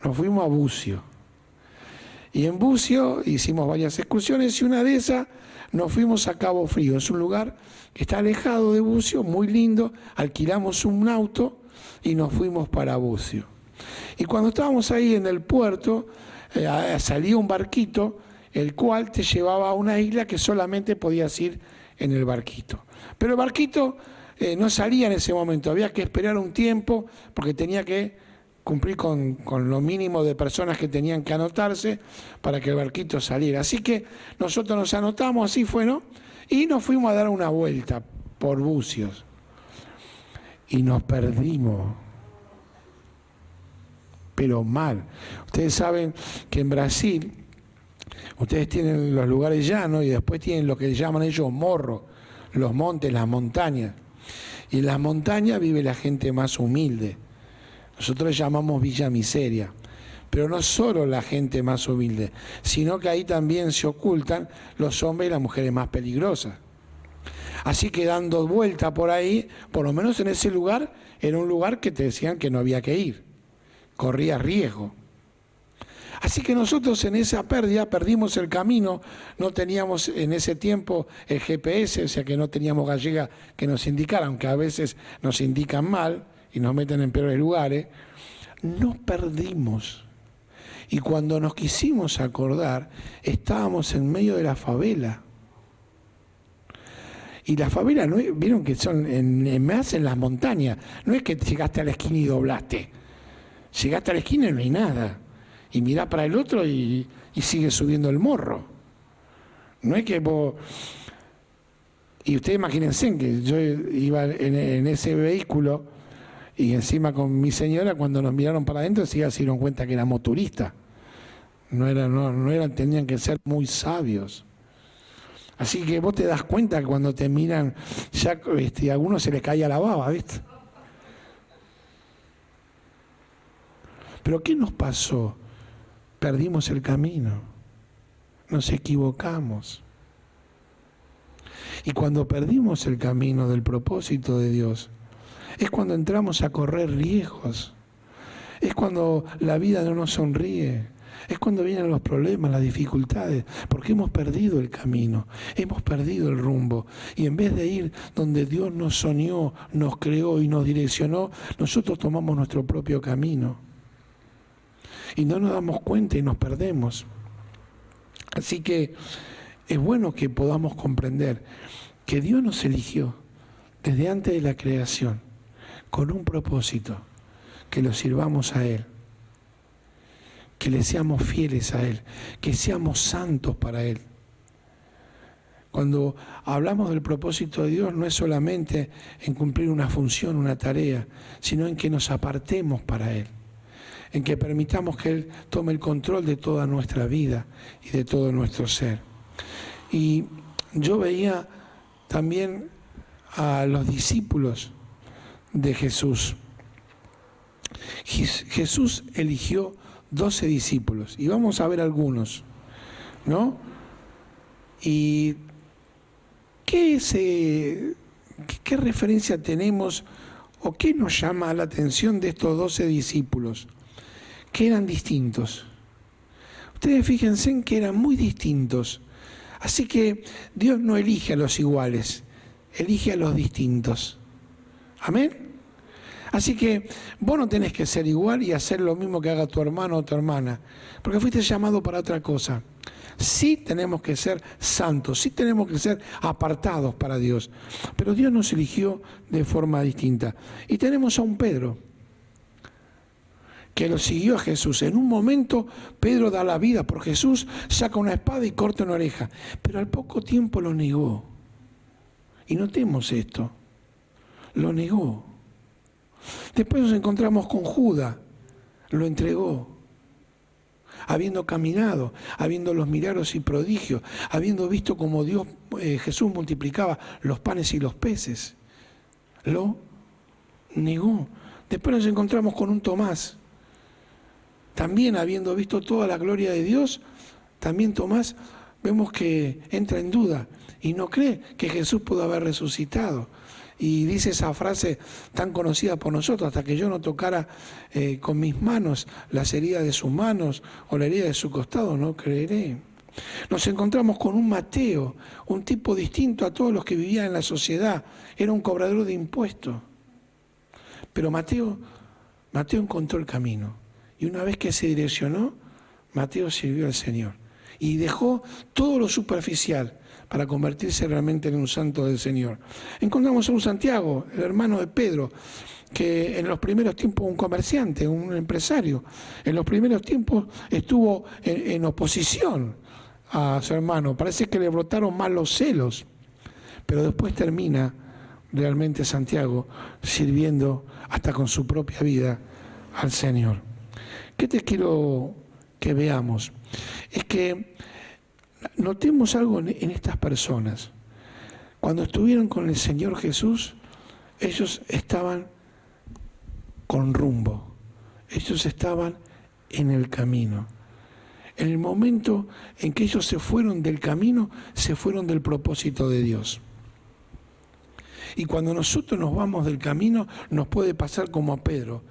nos fuimos a Bucio. Y en Bucio hicimos varias excursiones y una de esas nos fuimos a Cabo Frío. Es un lugar que está alejado de Bucio, muy lindo. Alquilamos un auto y nos fuimos para Bucio. Y cuando estábamos ahí en el puerto, salía un barquito, el cual te llevaba a una isla que solamente podías ir en el barquito. Pero el barquito no salía en ese momento, había que esperar un tiempo porque tenía que cumplir con lo mínimo de personas que tenían que anotarse para que el barquito saliera. Así que nosotros nos anotamos, así fue, ¿no? Y nos fuimos a dar una vuelta por Bucios. Y nos perdimos. Pero mal. Ustedes saben que en Brasil, ustedes tienen los lugares llanos y después tienen lo que llaman ellos morro, los montes, las montañas. Y en las montañas vive la gente más humilde. Nosotros le llamamos Villa Miseria. Pero no solo la gente más humilde, sino que ahí también se ocultan los hombres y las mujeres más peligrosas. Así que dando vuelta por ahí, por lo menos en ese lugar, era un lugar que te decían que no había que ir. Corría riesgo. Así que nosotros en esa pérdida perdimos el camino, no teníamos en ese tiempo el GPS, o sea que no teníamos gallega que nos indicara, aunque a veces nos indican mal y nos meten en peores lugares. Nos perdimos. Y cuando nos quisimos acordar, estábamos en medio de la favela. Y la favela, ¿no? Vieron que son más en las montañas, no es que llegaste a la esquina y doblaste. Llegaste a la esquina y no hay nada. Y mirá para el otro y sigue subiendo el morro. No es que vos... Y ustedes imagínense que yo iba en ese vehículo y encima con mi señora, cuando nos miraron para adentro, sí se dieron cuenta que éramos turistas. No eran, tenían que ser muy sabios. Así que vos te das cuenta que cuando te miran, ya a algunos se les caía la baba, ¿viste? Pero ¿qué nos pasó? Perdimos el camino, nos equivocamos. Y cuando perdimos el camino del propósito de Dios, es cuando entramos a correr riesgos, es cuando la vida no nos sonríe, es cuando vienen los problemas, las dificultades, porque hemos perdido el camino, hemos perdido el rumbo. Y en vez de ir donde Dios nos soñó, nos creó y nos direccionó, nosotros tomamos nuestro propio camino. Y no nos damos cuenta y nos perdemos. Así que es bueno que podamos comprender que Dios nos eligió desde antes de la creación con un propósito, que lo sirvamos a Él, que le seamos fieles a Él, que seamos santos para Él. Cuando hablamos del propósito de Dios no es solamente en cumplir una función, una tarea, sino en que nos apartemos para Él, en que permitamos que Él tome el control de toda nuestra vida y de todo nuestro ser. Y yo veía también a los discípulos de Jesús. Jesús eligió 12 discípulos, y vamos a ver algunos, ¿no? Y ¿qué referencia tenemos o qué nos llama la atención de estos 12 discípulos? Que eran distintos. Ustedes fíjense en que eran muy distintos. Así que Dios no elige a los iguales, elige a los distintos. ¿Amén? Así que vos no tenés que ser igual y hacer lo mismo que haga tu hermano o tu hermana, porque fuiste llamado para otra cosa. Sí tenemos que ser santos, sí tenemos que ser apartados para Dios, pero Dios nos eligió de forma distinta. Y tenemos a un Pedro, que lo siguió a Jesús. En un momento Pedro da la vida por Jesús, saca una espada y corta una oreja, pero al poco tiempo lo negó. Y notemos esto, lo negó. Después nos encontramos con Judas, lo entregó, habiendo caminado, habiendo los milagros y prodigios, habiendo visto cómo Jesús multiplicaba los panes y los peces, lo negó. Después nos encontramos con un Tomás, también habiendo visto toda la gloria de Dios, también Tomás vemos que entra en duda y no cree que Jesús pudo haber resucitado. Y dice esa frase tan conocida por nosotros: hasta que yo no tocara con mis manos las heridas de sus manos o la herida de su costado, no creeré. Nos encontramos con un Mateo, un tipo distinto a todos los que vivían en la sociedad. Era un cobrador de impuestos. Pero Mateo encontró el camino. Y una vez que se direccionó, Mateo sirvió al Señor. Y dejó todo lo superficial para convertirse realmente en un santo del Señor. Encontramos a un Santiago, el hermano de Pedro, que en los primeros tiempos un comerciante, un empresario, en los primeros tiempos estuvo en oposición a su hermano. Parece que le brotaron más los celos, pero después termina realmente Santiago sirviendo hasta con su propia vida al Señor. ¿Qué te quiero que veamos? Es que notemos algo en estas personas. Cuando estuvieron con el Señor Jesús, ellos estaban con rumbo, ellos estaban en el camino. En el momento en que ellos se fueron del camino, se fueron del propósito de Dios. Y cuando nosotros nos vamos del camino, nos puede pasar como a Pedro,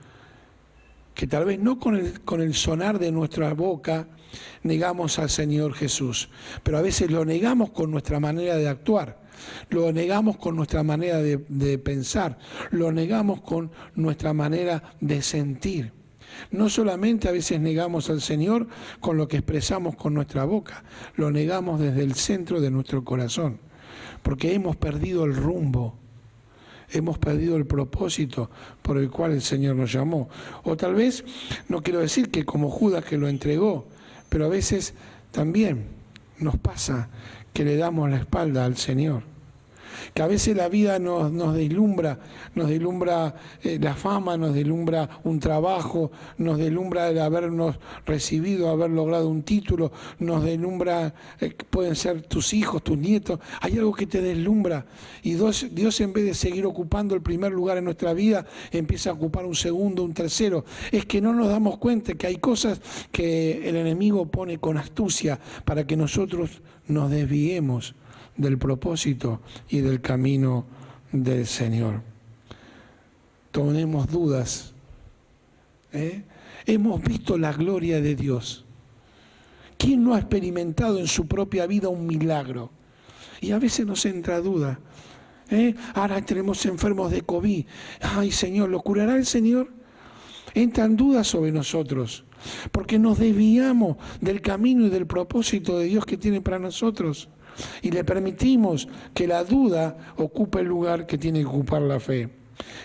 que tal vez no con el sonar de nuestra boca negamos al Señor Jesús, pero a veces lo negamos con nuestra manera de actuar, lo negamos con nuestra manera de pensar, lo negamos con nuestra manera de sentir. No solamente a veces negamos al Señor con lo que expresamos con nuestra boca, lo negamos desde el centro de nuestro corazón, porque hemos perdido el rumbo. Hemos perdido el propósito por el cual el Señor nos llamó. O tal vez, no quiero decir que como Judas que lo entregó, pero a veces también nos pasa que le damos la espalda al Señor. Que a veces la vida nos deslumbra la fama, nos deslumbra un trabajo, nos deslumbra el habernos recibido, haber logrado un título, nos deslumbra, pueden ser tus hijos, tus nietos. Hay algo que te deslumbra y Dios en vez de seguir ocupando el primer lugar en nuestra vida, empieza a ocupar un segundo, un tercero. Es que no nos damos cuenta que hay cosas que el enemigo pone con astucia para que nosotros nos desviemos del propósito y del camino del Señor. Tenemos dudas. Hemos visto la gloria de Dios. ¿Quién no ha experimentado en su propia vida un milagro? Y a veces nos entra duda. Ahora tenemos enfermos de COVID. Ay, Señor, ¿lo curará el Señor? Entran dudas sobre nosotros, porque nos desviamos del camino y del propósito de Dios que tiene para nosotros. Y le permitimos que la duda ocupe el lugar que tiene que ocupar la fe.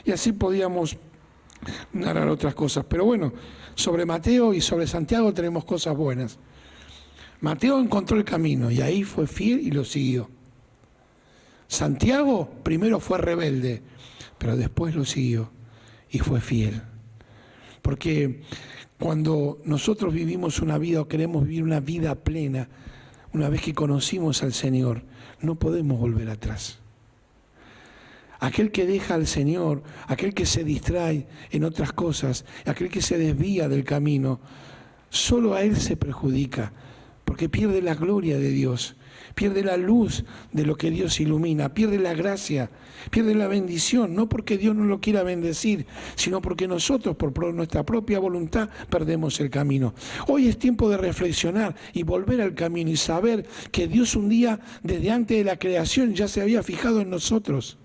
Y así podíamos narrar otras cosas. Pero bueno, sobre Mateo y sobre Santiago tenemos cosas buenas. Mateo encontró el camino y ahí fue fiel y lo siguió. Santiago primero fue rebelde, pero después lo siguió y fue fiel. Porque cuando nosotros vivimos una vida o queremos vivir una vida plena, una vez que conocimos al Señor, no podemos volver atrás. Aquel que deja al Señor, aquel que se distrae en otras cosas, aquel que se desvía del camino, solo a él se perjudica, porque pierde la gloria de Dios, pierde la luz de lo que Dios ilumina, pierde la gracia, pierde la bendición, no porque Dios no lo quiera bendecir, sino porque nosotros, por nuestra propia voluntad, perdemos el camino. Hoy es tiempo de reflexionar y volver al camino y saber que Dios un día, desde antes de la creación, ya se había fijado en nosotros.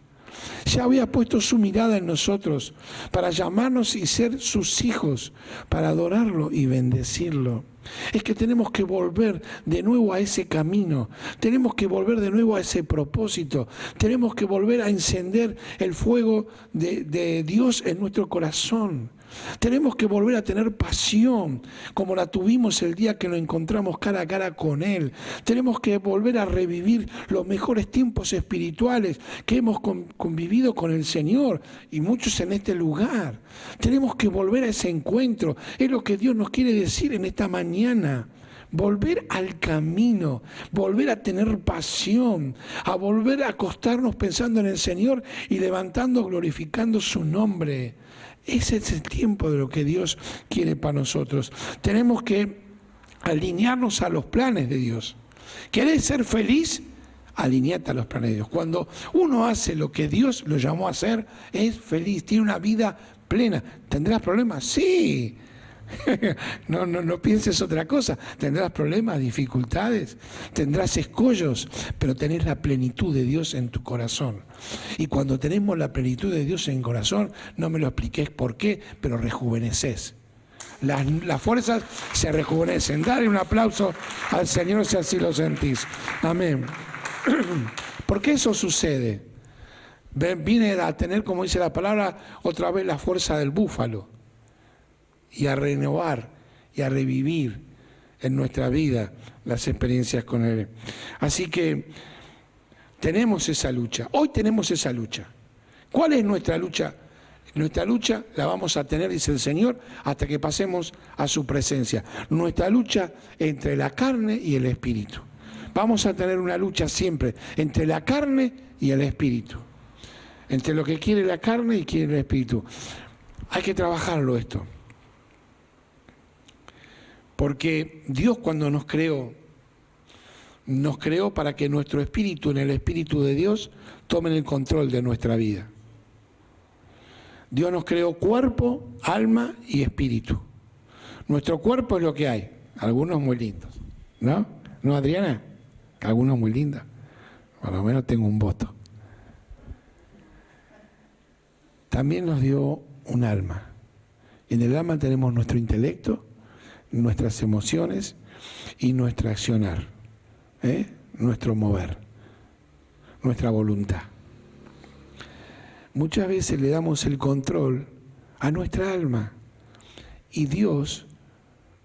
Ya había puesto su mirada en nosotros para llamarnos y ser sus hijos, para adorarlo y bendecirlo. Es que tenemos que volver de nuevo a ese camino, tenemos que volver de nuevo a ese propósito, tenemos que volver a encender el fuego de Dios en nuestro corazón. Tenemos que volver a tener pasión como la tuvimos el día que nos encontramos cara a cara con Él. Tenemos que volver a revivir los mejores tiempos espirituales que hemos convivido con el Señor y muchos en este lugar. Tenemos que volver a ese encuentro. Es lo que Dios nos quiere decir en esta mañana. Volver al camino, volver a tener pasión, a volver a acostarnos pensando en el Señor y levantando, glorificando su nombre. Ese es el tiempo de lo que Dios quiere para nosotros. Tenemos que alinearnos a los planes de Dios. ¿Querés ser feliz? alineate a los planes de Dios. Cuando uno hace lo que Dios lo llamó a hacer, es feliz, tiene una vida plena. ¿Tendrás problemas? Sí. No pienses otra cosa. Tendrás problemas, dificultades, tendrás escollos, pero tenés la plenitud de Dios en tu corazón. Y cuando tenemos la plenitud de Dios en el corazón, no me lo expliques por qué, pero rejuveneces. Las fuerzas se rejuvenecen. Dale un aplauso al Señor si así lo sentís. Amén. ¿Por qué eso sucede? Viene a tener, como dice la palabra, otra vez la fuerza del búfalo. Y a renovar y a revivir en nuestra vida las experiencias con Él. Así que tenemos esa lucha. Hoy tenemos esa lucha. ¿Cuál es nuestra lucha? Nuestra lucha la vamos a tener, dice el Señor, hasta que pasemos a su presencia. Nuestra lucha entre la carne y el espíritu. Vamos a tener una lucha siempre entre la carne y el espíritu. Entre lo que quiere la carne y quiere el espíritu. Hay que trabajarlo esto. Porque Dios cuando nos creó para que nuestro espíritu, en el espíritu de Dios, tomen el control de nuestra vida. Dios nos creó cuerpo, alma y espíritu. Nuestro cuerpo es lo que hay, algunos muy lindos, ¿no? ¿No, Adriana? Algunos muy lindos. Por lo menos tengo un voto. También nos dio un alma. En el alma tenemos nuestro intelecto, nuestras emociones y nuestro accionar, nuestro mover, nuestra voluntad. Muchas veces le damos el control a nuestra alma y Dios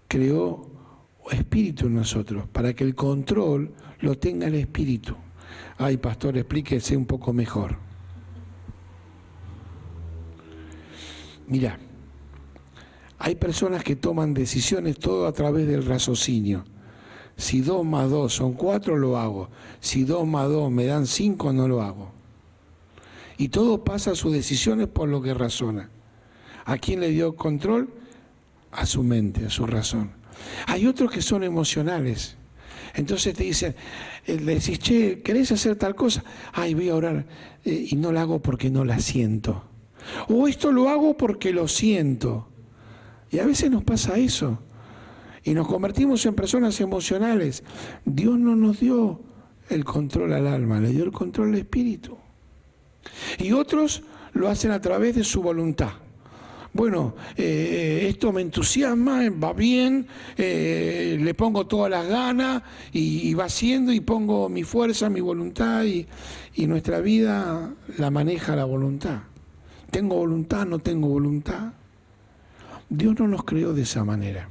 creó espíritu en nosotros para que el control lo tenga el espíritu. Ay, pastor, explíquese un poco mejor. Mira, hay personas que toman decisiones todo a través del raciocinio. Si 2 más 2 son 4, lo hago. Si 2 más 2 me dan 5, no lo hago. Y todo pasa a sus decisiones por lo que razona. ¿A quién le dio control? A su mente, a su razón. Hay otros que son emocionales. Entonces te dicen, le decís, che, ¿querés hacer tal cosa? Ay, voy a orar y no la hago porque no la siento. O esto lo hago porque lo siento. Y a veces nos pasa eso. Y nos convertimos en personas emocionales. Dios no nos dio el control al alma, le dio el control al espíritu. Y otros lo hacen a través de su voluntad. Bueno, esto me entusiasma, va bien, le pongo todas las ganas y va haciendo y pongo mi fuerza, mi voluntad y nuestra vida la maneja la voluntad. ¿Tengo voluntad? ¿No tengo voluntad? Dios no nos creó de esa manera.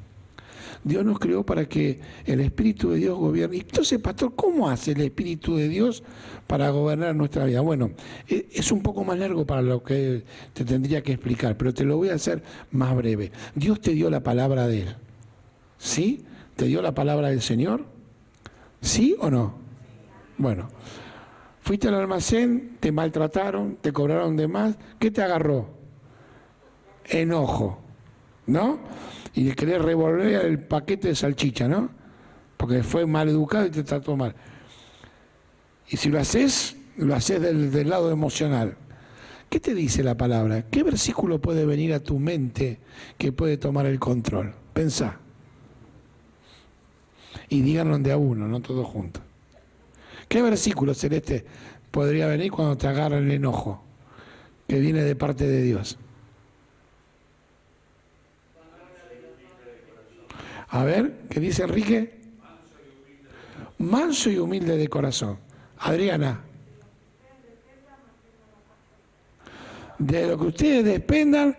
Dios nos creó para que el Espíritu de Dios gobierne. Entonces, pastor, ¿cómo hace el Espíritu de Dios para gobernar nuestra vida? Bueno, es un poco más largo para lo que te tendría que explicar, pero te lo voy a hacer más breve. Dios te dio la palabra de Él. ¿Sí? ¿Te dio la palabra del Señor? ¿Sí o no? Bueno, fuiste al almacén, te maltrataron, te cobraron de más. ¿Qué te agarró? Enojo, ¿no? Y le querés revolver el paquete de salchicha, ¿no? Porque fue mal educado y te trató mal. Y si lo haces del lado emocional. ¿Qué te dice la palabra? ¿Qué versículo puede venir a tu mente que puede tomar el control? Pensá. Y díganlo de a uno, no todos juntos. ¿Qué versículo, Celeste, podría venir cuando te agarra el enojo que viene de parte de Dios? A ver, ¿qué dice Enrique? Manso y humilde de corazón. Adriana. De lo que ustedes despendan,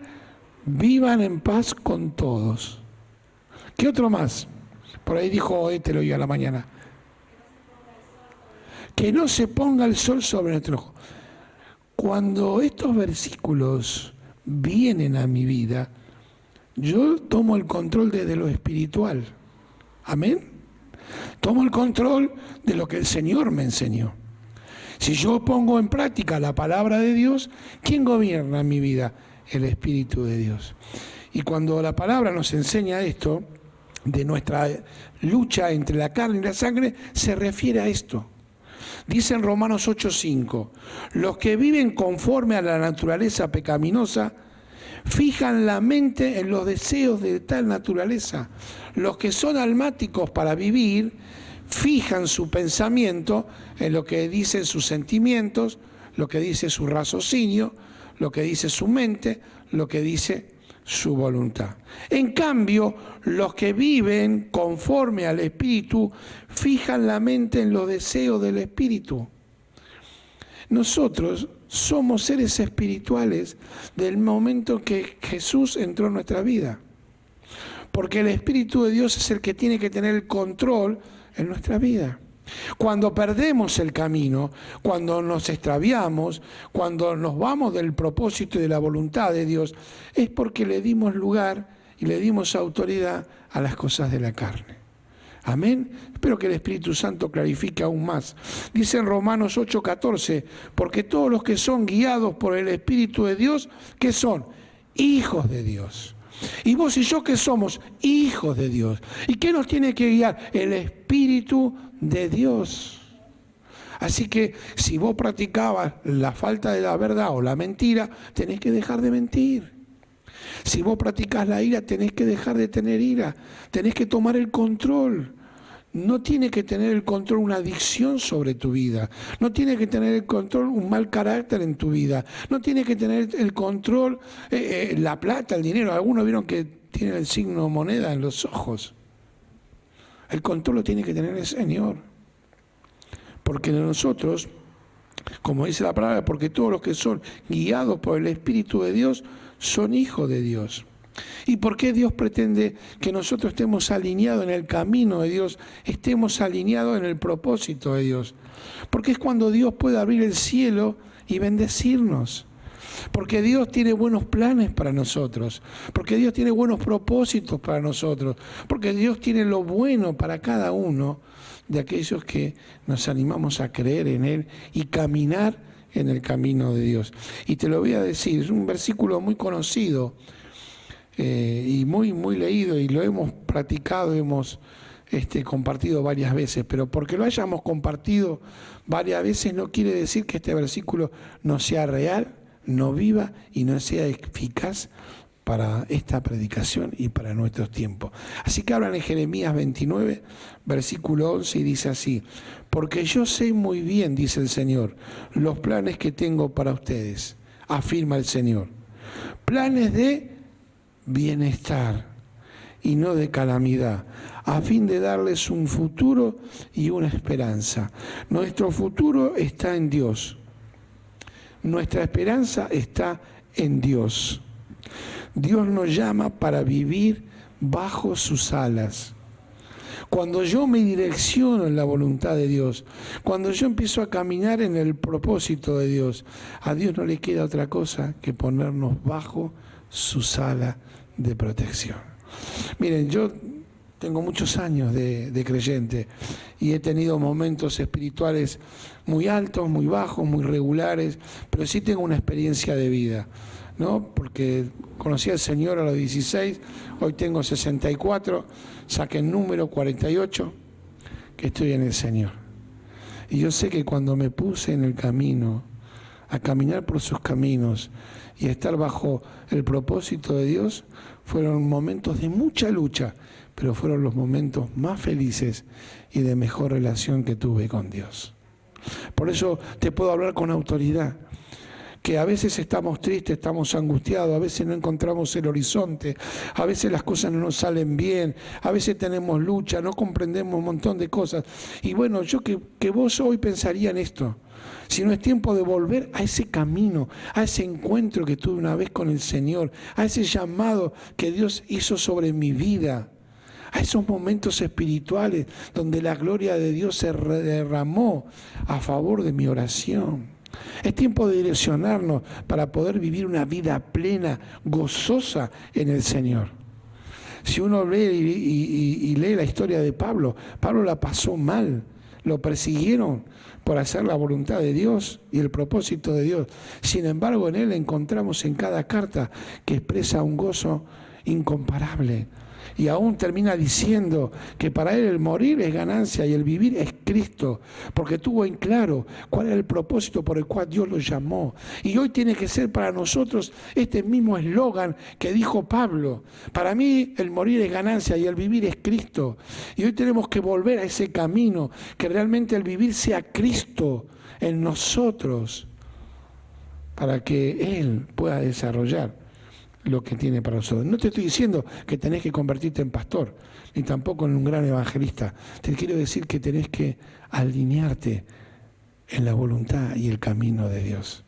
vivan en paz con todos. ¿Qué otro más? Por ahí dijo, te lo oí a la mañana. Que no se ponga el sol sobre nuestro ojo. Cuando estos versículos vienen a mi vida, yo tomo el control desde lo espiritual. Amén. Tomo el control de lo que el Señor me enseñó. Si yo pongo en práctica la palabra de Dios, ¿quién gobierna mi vida? El Espíritu de Dios. Y cuando la palabra nos enseña esto, de nuestra lucha entre la carne y la sangre, se refiere a esto. Dice en Romanos 8:5, los que viven conforme a la naturaleza pecaminosa fijan la mente en los deseos de tal naturaleza. Los que son almáticos para vivir fijan su pensamiento en lo que dicen sus sentimientos, lo que dice su raciocinio, lo que dice su mente, lo que dice su voluntad. En cambio, los que viven conforme al Espíritu fijan la mente en los deseos del Espíritu. Nosotros somos seres espirituales del momento que Jesús entró en nuestra vida. Porque el Espíritu de Dios es el que tiene que tener el control en nuestra vida. Cuando perdemos el camino, cuando nos extraviamos, cuando nos vamos del propósito y de la voluntad de Dios, es porque le dimos lugar y le dimos autoridad a las cosas de la carne. Amén. Espero que el Espíritu Santo clarifique aún más. Dice en Romanos 8:14, porque todos los que son guiados por el Espíritu de Dios, ¿qué son? Hijos de Dios. Y vos y yo que somos hijos de Dios. ¿Y qué nos tiene que guiar? El Espíritu de Dios. Así que si vos practicabas la falta de la verdad o la mentira, tenés que dejar de mentir. Si vos practicás la ira, tenés que dejar de tener ira. Tenés que tomar el control. No tiene que tener el control una adicción sobre tu vida. No tiene que tener el control un mal carácter en tu vida. No tiene que tener el control la plata, el dinero. Algunos vieron que tienen el signo moneda en los ojos. El control lo tiene que tener el Señor. Porque nosotros, como dice la palabra, porque todos los que son guiados por el Espíritu de Dios son hijos de Dios. ¿Y por qué Dios pretende que nosotros estemos alineados en el camino de Dios, estemos alineados en el propósito de Dios? Porque es cuando Dios puede abrir el cielo y bendecirnos. Porque Dios tiene buenos planes para nosotros. Porque Dios tiene buenos propósitos para nosotros. Porque Dios tiene lo bueno para cada uno de aquellos que nos animamos a creer en Él y caminar en el camino de Dios. Y te lo voy a decir, es un versículo muy conocido y muy leído, y lo hemos practicado, hemos compartido varias veces, pero porque lo hayamos compartido varias veces no quiere decir que este versículo no sea real, no viva y no sea eficaz para esta predicación y para nuestros tiempos. Así que hablan en Jeremías 29, versículo 11, y dice así: porque yo sé muy bien, dice el Señor, los planes que tengo para ustedes, afirma el Señor, planes de bienestar y no de calamidad, a fin de darles un futuro y una esperanza. Nuestro futuro está en Dios. Nuestra esperanza está en Dios. Dios nos llama para vivir bajo sus alas. Cuando yo me direcciono en la voluntad de Dios, cuando yo empiezo a caminar en el propósito de Dios, a Dios no le queda otra cosa que ponernos bajo sus alas de protección. Miren, yo tengo muchos años de creyente y he tenido momentos espirituales muy altos, muy bajos, muy regulares, pero sí tengo una experiencia de vida, ¿no? Porque conocí al Señor a los 16, hoy tengo 64, saqué el número 48, que estoy en el Señor. Y yo sé que cuando me puse en el camino, a caminar por sus caminos y a estar bajo el propósito de Dios, fueron momentos de mucha lucha, pero fueron los momentos más felices y de mejor relación que tuve con Dios. Por eso te puedo hablar con autoridad, que a veces estamos tristes, estamos angustiados, a veces no encontramos el horizonte, a veces las cosas no nos salen bien, a veces tenemos lucha, no comprendemos un montón de cosas. Y bueno, yo que vos hoy pensaría en esto, si no es tiempo de volver a ese camino, a ese encuentro que tuve una vez con el Señor, a ese llamado que Dios hizo sobre mi vida, a esos momentos espirituales donde la gloria de Dios se derramó a favor de mi oración. Es tiempo de direccionarnos para poder vivir una vida plena, gozosa en el Señor. Si uno lee y lee la historia de Pablo, Pablo la pasó mal, lo persiguieron por hacer la voluntad de Dios y el propósito de Dios. Sin embargo, en él encontramos en cada carta que expresa un gozo incomparable. Y aún termina diciendo que para él el morir es ganancia y el vivir es Cristo, porque tuvo en claro cuál era el propósito por el cual Dios lo llamó. Y hoy tiene que ser para nosotros este mismo eslogan que dijo Pablo: para mí el morir es ganancia y el vivir es Cristo. Y hoy tenemos que volver a ese camino, que realmente el vivir sea Cristo en nosotros, para que Él pueda desarrollar lo que tiene para nosotros. No te estoy diciendo que tenés que convertirte en pastor, ni tampoco en un gran evangelista. Te quiero decir que tenés que alinearte en la voluntad y el camino de Dios.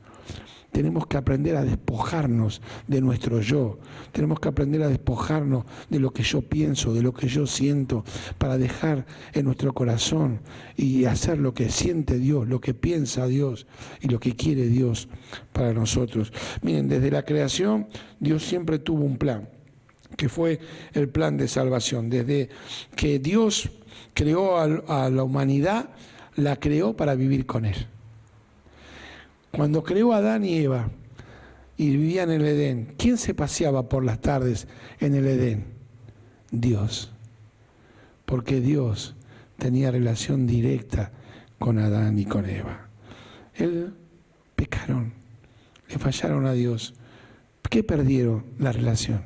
Tenemos que aprender a despojarnos de nuestro yo. Tenemos que aprender a despojarnos de lo que yo pienso, de lo que yo siento, para dejar en nuestro corazón y hacer lo que siente Dios, lo que piensa Dios y lo que quiere Dios para nosotros. Miren, desde la creación Dios siempre tuvo un plan, que fue el plan de salvación. Desde que Dios creó a la humanidad, la creó para vivir con Él. Cuando creó a Adán y Eva y vivían en el Edén, ¿quién se paseaba por las tardes en el Edén? Dios. Porque Dios tenía relación directa con Adán y con Eva. Él pecaron, le fallaron a Dios. ¿Qué perdieron? La relación.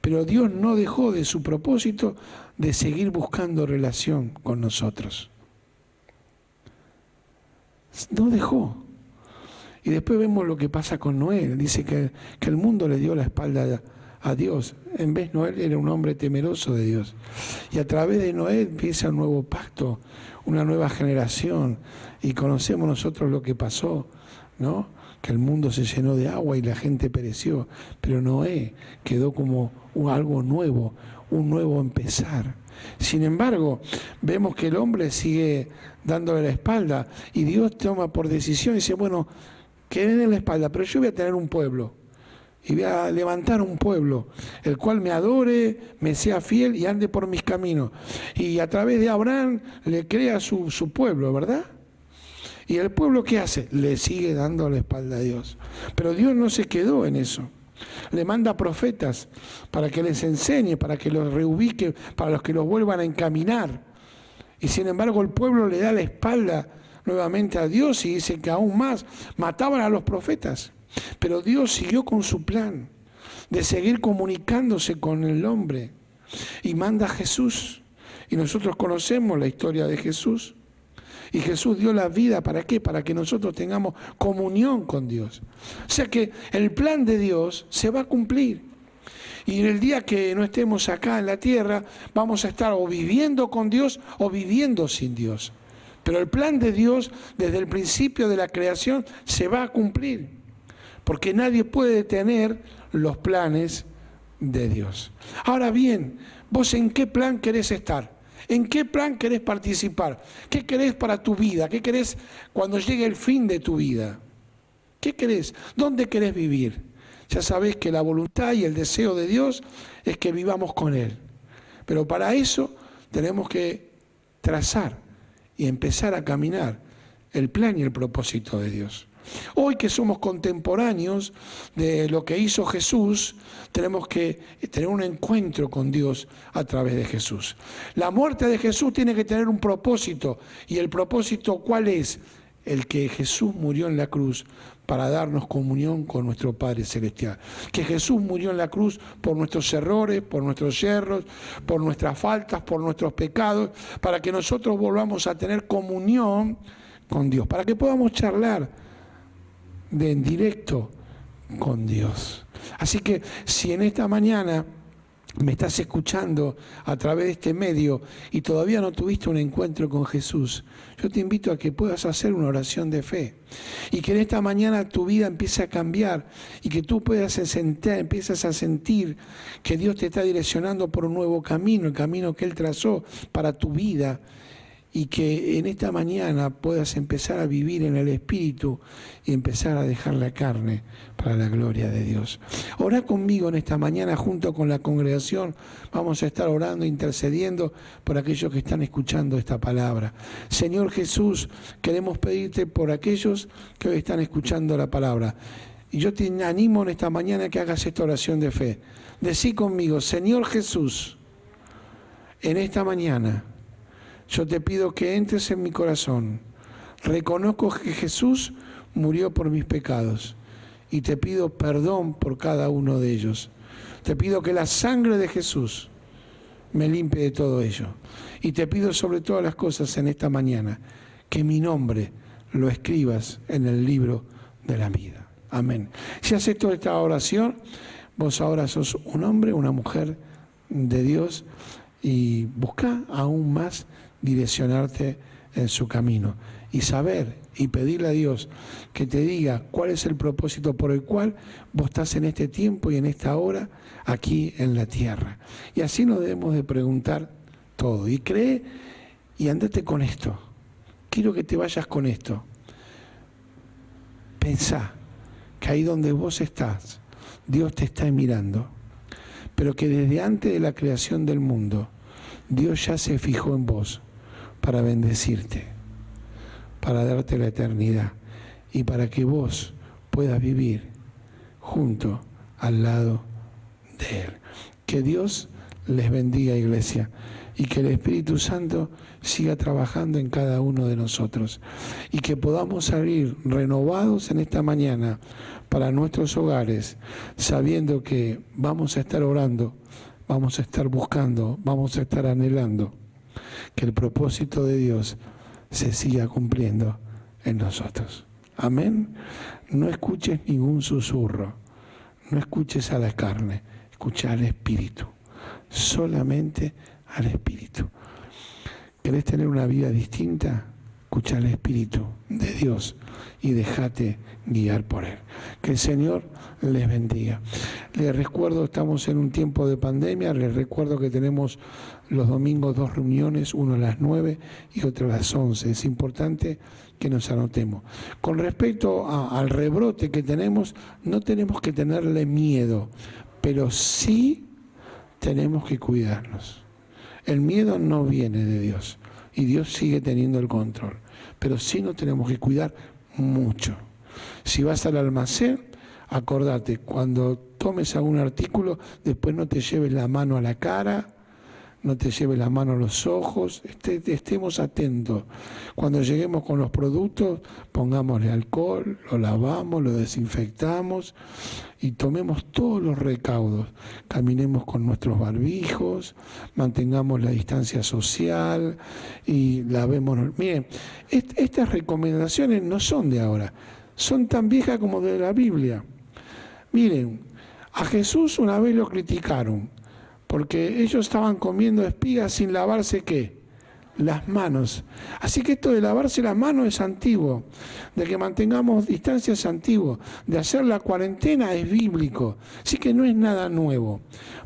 Pero Dios no dejó de su propósito de seguir buscando relación con nosotros. No dejó. Y después vemos lo que pasa con Noé. Dice que el mundo le dio la espalda a Dios. En vez, Noé era un hombre temeroso de Dios. Y a través de Noé empieza un nuevo pacto, una nueva generación. Y conocemos nosotros lo que pasó, ¿no? Que el mundo se llenó de agua y la gente pereció. Pero Noé quedó como algo nuevo, un nuevo empezar. Sin embargo, vemos que el hombre sigue dándole la espalda y Dios toma por decisión y dice: bueno, que den en la espalda, pero yo voy a tener un pueblo y voy a levantar un pueblo, el cual me adore, me sea fiel y ande por mis caminos. Y a través de Abraham le crea su pueblo, ¿verdad? Y el pueblo, ¿qué hace? Le sigue dando la espalda a Dios. Pero Dios no se quedó en eso. Le manda profetas para que les enseñe, para que los reubique, para los que los vuelvan a encaminar. Y sin embargo el pueblo le da la espalda nuevamente a Dios y dice que aún más mataban a los profetas. Pero Dios siguió con su plan de seguir comunicándose con el hombre y manda a Jesús. Y nosotros conocemos la historia de Jesús. Y Jesús dio la vida, ¿para qué? Para que nosotros tengamos comunión con Dios. O sea que el plan de Dios se va a cumplir. Y en el día que no estemos acá en la tierra, vamos a estar o viviendo con Dios o viviendo sin Dios. Pero el plan de Dios, desde el principio de la creación, se va a cumplir. Porque nadie puede detener los planes de Dios. Ahora bien, ¿vos en qué plan querés estar? ¿En qué plan querés participar? ¿Qué querés para tu vida? ¿Qué querés cuando llegue el fin de tu vida? ¿Qué querés? ¿Dónde querés vivir? Ya sabés que la voluntad y el deseo de Dios es que vivamos con Él. Pero para eso tenemos que trazar y empezar a caminar el plan y el propósito de Dios. Hoy que somos contemporáneos de lo que hizo Jesús, tenemos que tener un encuentro con Dios a través de Jesús. La muerte de Jesús tiene que tener un propósito. ¿Y el propósito cuál es? El que Jesús murió en la cruz para darnos comunión con nuestro Padre Celestial. Que Jesús murió en la cruz por nuestros errores, por nuestros yerros, por nuestras faltas, por nuestros pecados, para que nosotros volvamos a tener comunión con Dios, para que podamos charlar en directo con Dios. Así que si en esta mañana me estás escuchando a través de este medio y todavía no tuviste un encuentro con Jesús, yo te invito a que puedas hacer una oración de fe y que en esta mañana tu vida empiece a cambiar y que tú empieces a sentir que Dios te está direccionando por un nuevo camino, el camino que Él trazó para tu vida, y que en esta mañana puedas empezar a vivir en el Espíritu y empezar a dejar la carne para la gloria de Dios. Orá conmigo en esta mañana junto con la congregación. Vamos a estar orando, intercediendo por aquellos que están escuchando esta palabra. Señor Jesús, queremos pedirte por aquellos que hoy están escuchando la palabra. Y yo te animo en esta mañana que hagas esta oración de fe. Decí conmigo: Señor Jesús, en esta mañana yo te pido que entres en mi corazón. Reconozco que Jesús murió por mis pecados y te pido perdón por cada uno de ellos. Te pido que la sangre de Jesús me limpie de todo ello. Y te pido sobre todas las cosas en esta mañana que mi nombre lo escribas en el libro de la vida. Amén. Si haces toda esta oración, vos ahora sos un hombre, una mujer de Dios, y busca aún más direccionarte en su camino y saber y pedirle a Dios que te diga cuál es el propósito por el cual vos estás en este tiempo y en esta hora aquí en la tierra. Y así nos debemos de preguntar todo. Y cree y andate con esto. Quiero que te vayas con esto. Pensá que ahí donde vos estás, Dios te está mirando, pero que desde antes de la creación del mundo, Dios ya se fijó en vos para bendecirte, para darte la eternidad y para que vos puedas vivir junto al lado de Él. Que Dios les bendiga, iglesia, y que el Espíritu Santo siga trabajando en cada uno de nosotros y que podamos salir renovados en esta mañana para nuestros hogares, sabiendo que vamos a estar orando, vamos a estar buscando, vamos a estar anhelando que el propósito de Dios se siga cumpliendo en nosotros. Amén. No escuches ningún susurro, no escuches a la carne, escucha al Espíritu, solamente al Espíritu. ¿Querés tener una vida distinta? Escucha al Espíritu de Dios y déjate guiar por Él. Que el Señor les bendiga. Les recuerdo, estamos en un tiempo de pandemia, les recuerdo que tenemos los domingos 2 reuniones, una a las 9 y otra a las 11. Es importante que nos anotemos. Con respecto al rebrote que tenemos, no tenemos que tenerle miedo, pero sí tenemos que cuidarnos. El miedo no viene de Dios y Dios sigue teniendo el control, pero sí nos tenemos que cuidar mucho. Si vas al almacén, acordate, cuando tomes algún artículo, después no te lleves la mano a la cara, no te lleves la mano a los ojos, estemos atentos. Cuando lleguemos con los productos, pongámosle alcohol, lo lavamos, lo desinfectamos y tomemos todos los recaudos. Caminemos con nuestros barbijos, mantengamos la distancia social y lavémonos. Miren, estas recomendaciones no son de ahora, son tan viejas como de la Biblia. Miren, a Jesús una vez lo criticaron, porque ellos estaban comiendo espigas sin lavarse, ¿qué? Las manos. Así que esto de lavarse las manos es antiguo, de que mantengamos distancia es antiguo, de hacer la cuarentena es bíblico, así que no es nada nuevo.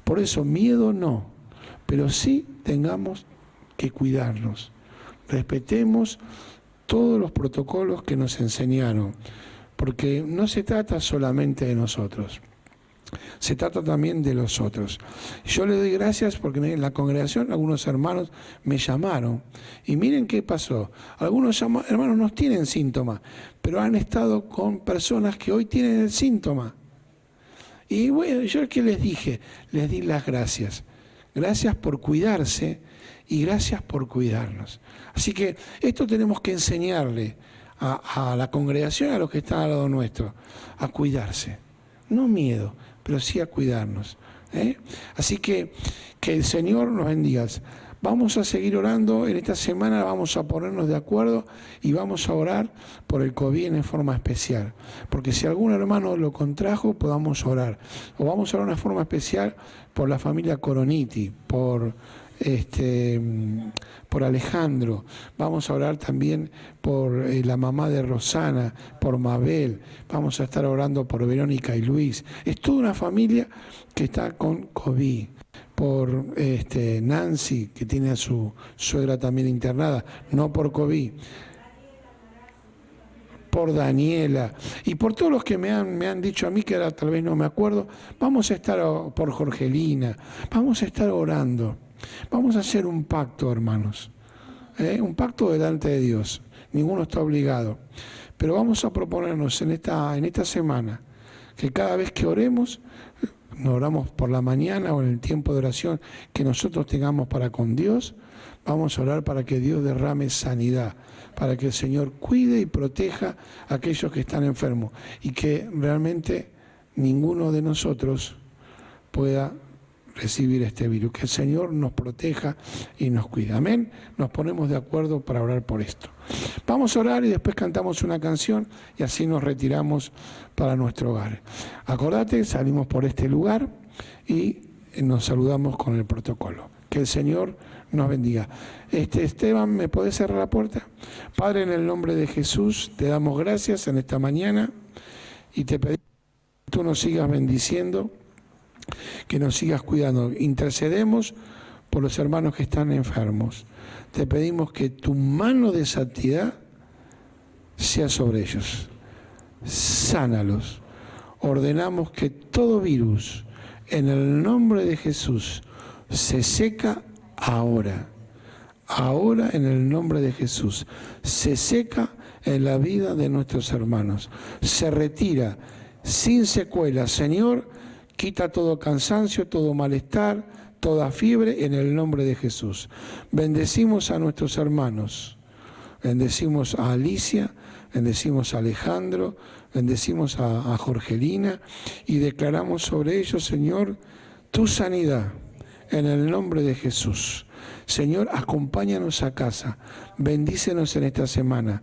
Por eso miedo no, pero sí tengamos que cuidarnos. Respetemos todos los protocolos que nos enseñaron, porque no se trata solamente de nosotros. Se trata también de los otros. Yo le doy gracias porque en la congregación algunos hermanos me llamaron y miren qué pasó. Algunos hermanos no tienen síntomas, pero han estado con personas que hoy tienen el síntoma. Y bueno, yo ¿qué les dije? Les di las gracias. Gracias por cuidarse y gracias por cuidarnos. Así que esto tenemos que enseñarle a la congregación, a los que están al lado nuestro, a cuidarse. No miedo, pero sí a cuidarnos. Así que el Señor nos bendiga. Vamos a seguir orando. En esta semana vamos a ponernos de acuerdo y vamos a orar por el COVID en forma especial. Porque si algún hermano lo contrajo, podamos orar. O vamos a orar de una forma especial por la familia Coroniti, por Alejandro. Vamos a orar también por la mamá de Rosana, por Mabel. Vamos a estar orando por Verónica y Luis. Es toda una familia que está con COVID. Por Nancy, que tiene a su suegra también internada, no por COVID. Por Daniela y por todos los que me han dicho a mí, que ahora tal vez no me acuerdo. Vamos a estar por Jorgelina, vamos a estar orando. Vamos a hacer un pacto, hermanos, un pacto delante de Dios. Ninguno está obligado, pero vamos a proponernos en esta semana que cada vez que oremos, nos oramos por la mañana o en el tiempo de oración que nosotros tengamos para con Dios, vamos a orar para que Dios derrame sanidad, para que el Señor cuide y proteja a aquellos que están enfermos y que realmente ninguno de nosotros pueda recibir este virus. Que el Señor nos proteja y nos cuide. Amén. Nos ponemos de acuerdo para orar por esto. Vamos a orar y después cantamos una canción y así nos retiramos para nuestro hogar. Acordate, salimos por este lugar y nos saludamos con el protocolo. Que el Señor nos bendiga. Esteban, ¿me podés cerrar la puerta? Padre, en el nombre de Jesús, te damos gracias en esta mañana y te pedimos que tú nos sigas bendiciendo, que nos sigas cuidando. Intercedemos por los hermanos que están enfermos. Te pedimos que tu mano de santidad sea sobre ellos. Sánalos. Ordenamos que todo virus, en el nombre de Jesús, se seca ahora. Ahora, en el nombre de Jesús, se seca en la vida de nuestros hermanos. Se retira sin secuelas. Señor, quita todo cansancio, todo malestar, toda fiebre en el nombre de Jesús. Bendecimos a nuestros hermanos. Bendecimos a Alicia, bendecimos a Alejandro, bendecimos a Jorgelina y declaramos sobre ellos, Señor, tu sanidad en el nombre de Jesús. Señor, acompáñanos a casa, bendícenos en esta semana,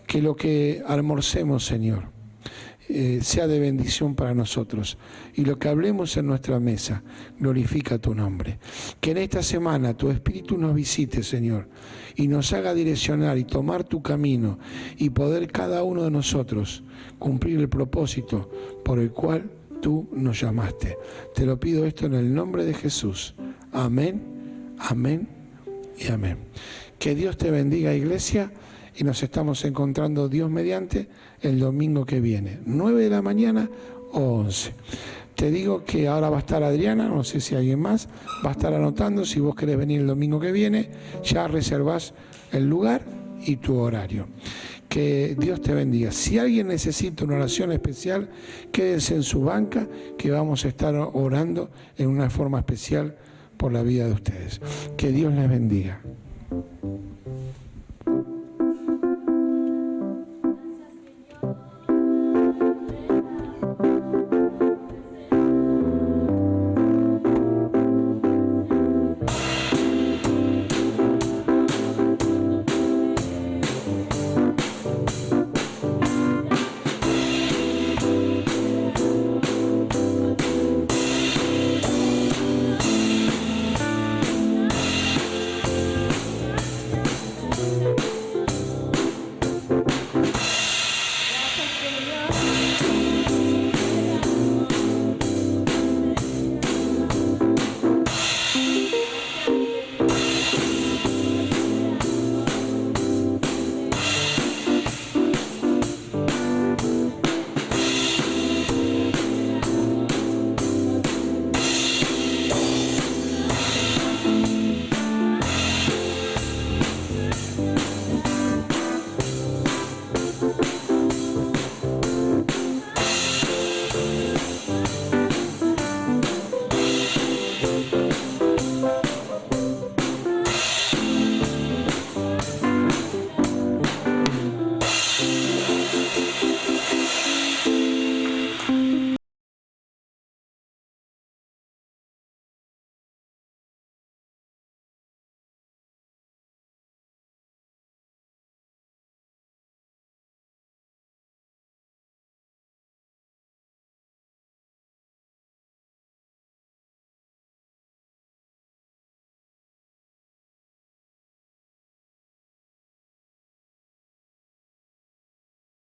que lo que almorcemos, Señor, sea de bendición para nosotros y lo que hablemos en nuestra mesa glorifica tu nombre. Que en esta semana tu Espíritu nos visite, Señor, y nos haga direccionar y tomar tu camino y poder cada uno de nosotros cumplir el propósito por el cual tú nos llamaste. Te lo pido esto en el nombre de Jesús. Amén, amén y amén. Que Dios te bendiga, iglesia, y nos estamos encontrando, Dios mediante, el domingo que viene, 9 de la mañana o 11. Te digo que ahora va a estar Adriana, no sé si alguien más, va a estar anotando. Si vos querés venir el domingo que viene, ya reservás el lugar y tu horario. Que Dios te bendiga. Si alguien necesita una oración especial, quédense en su banca, que vamos a estar orando en una forma especial por la vida de ustedes. Que Dios les bendiga.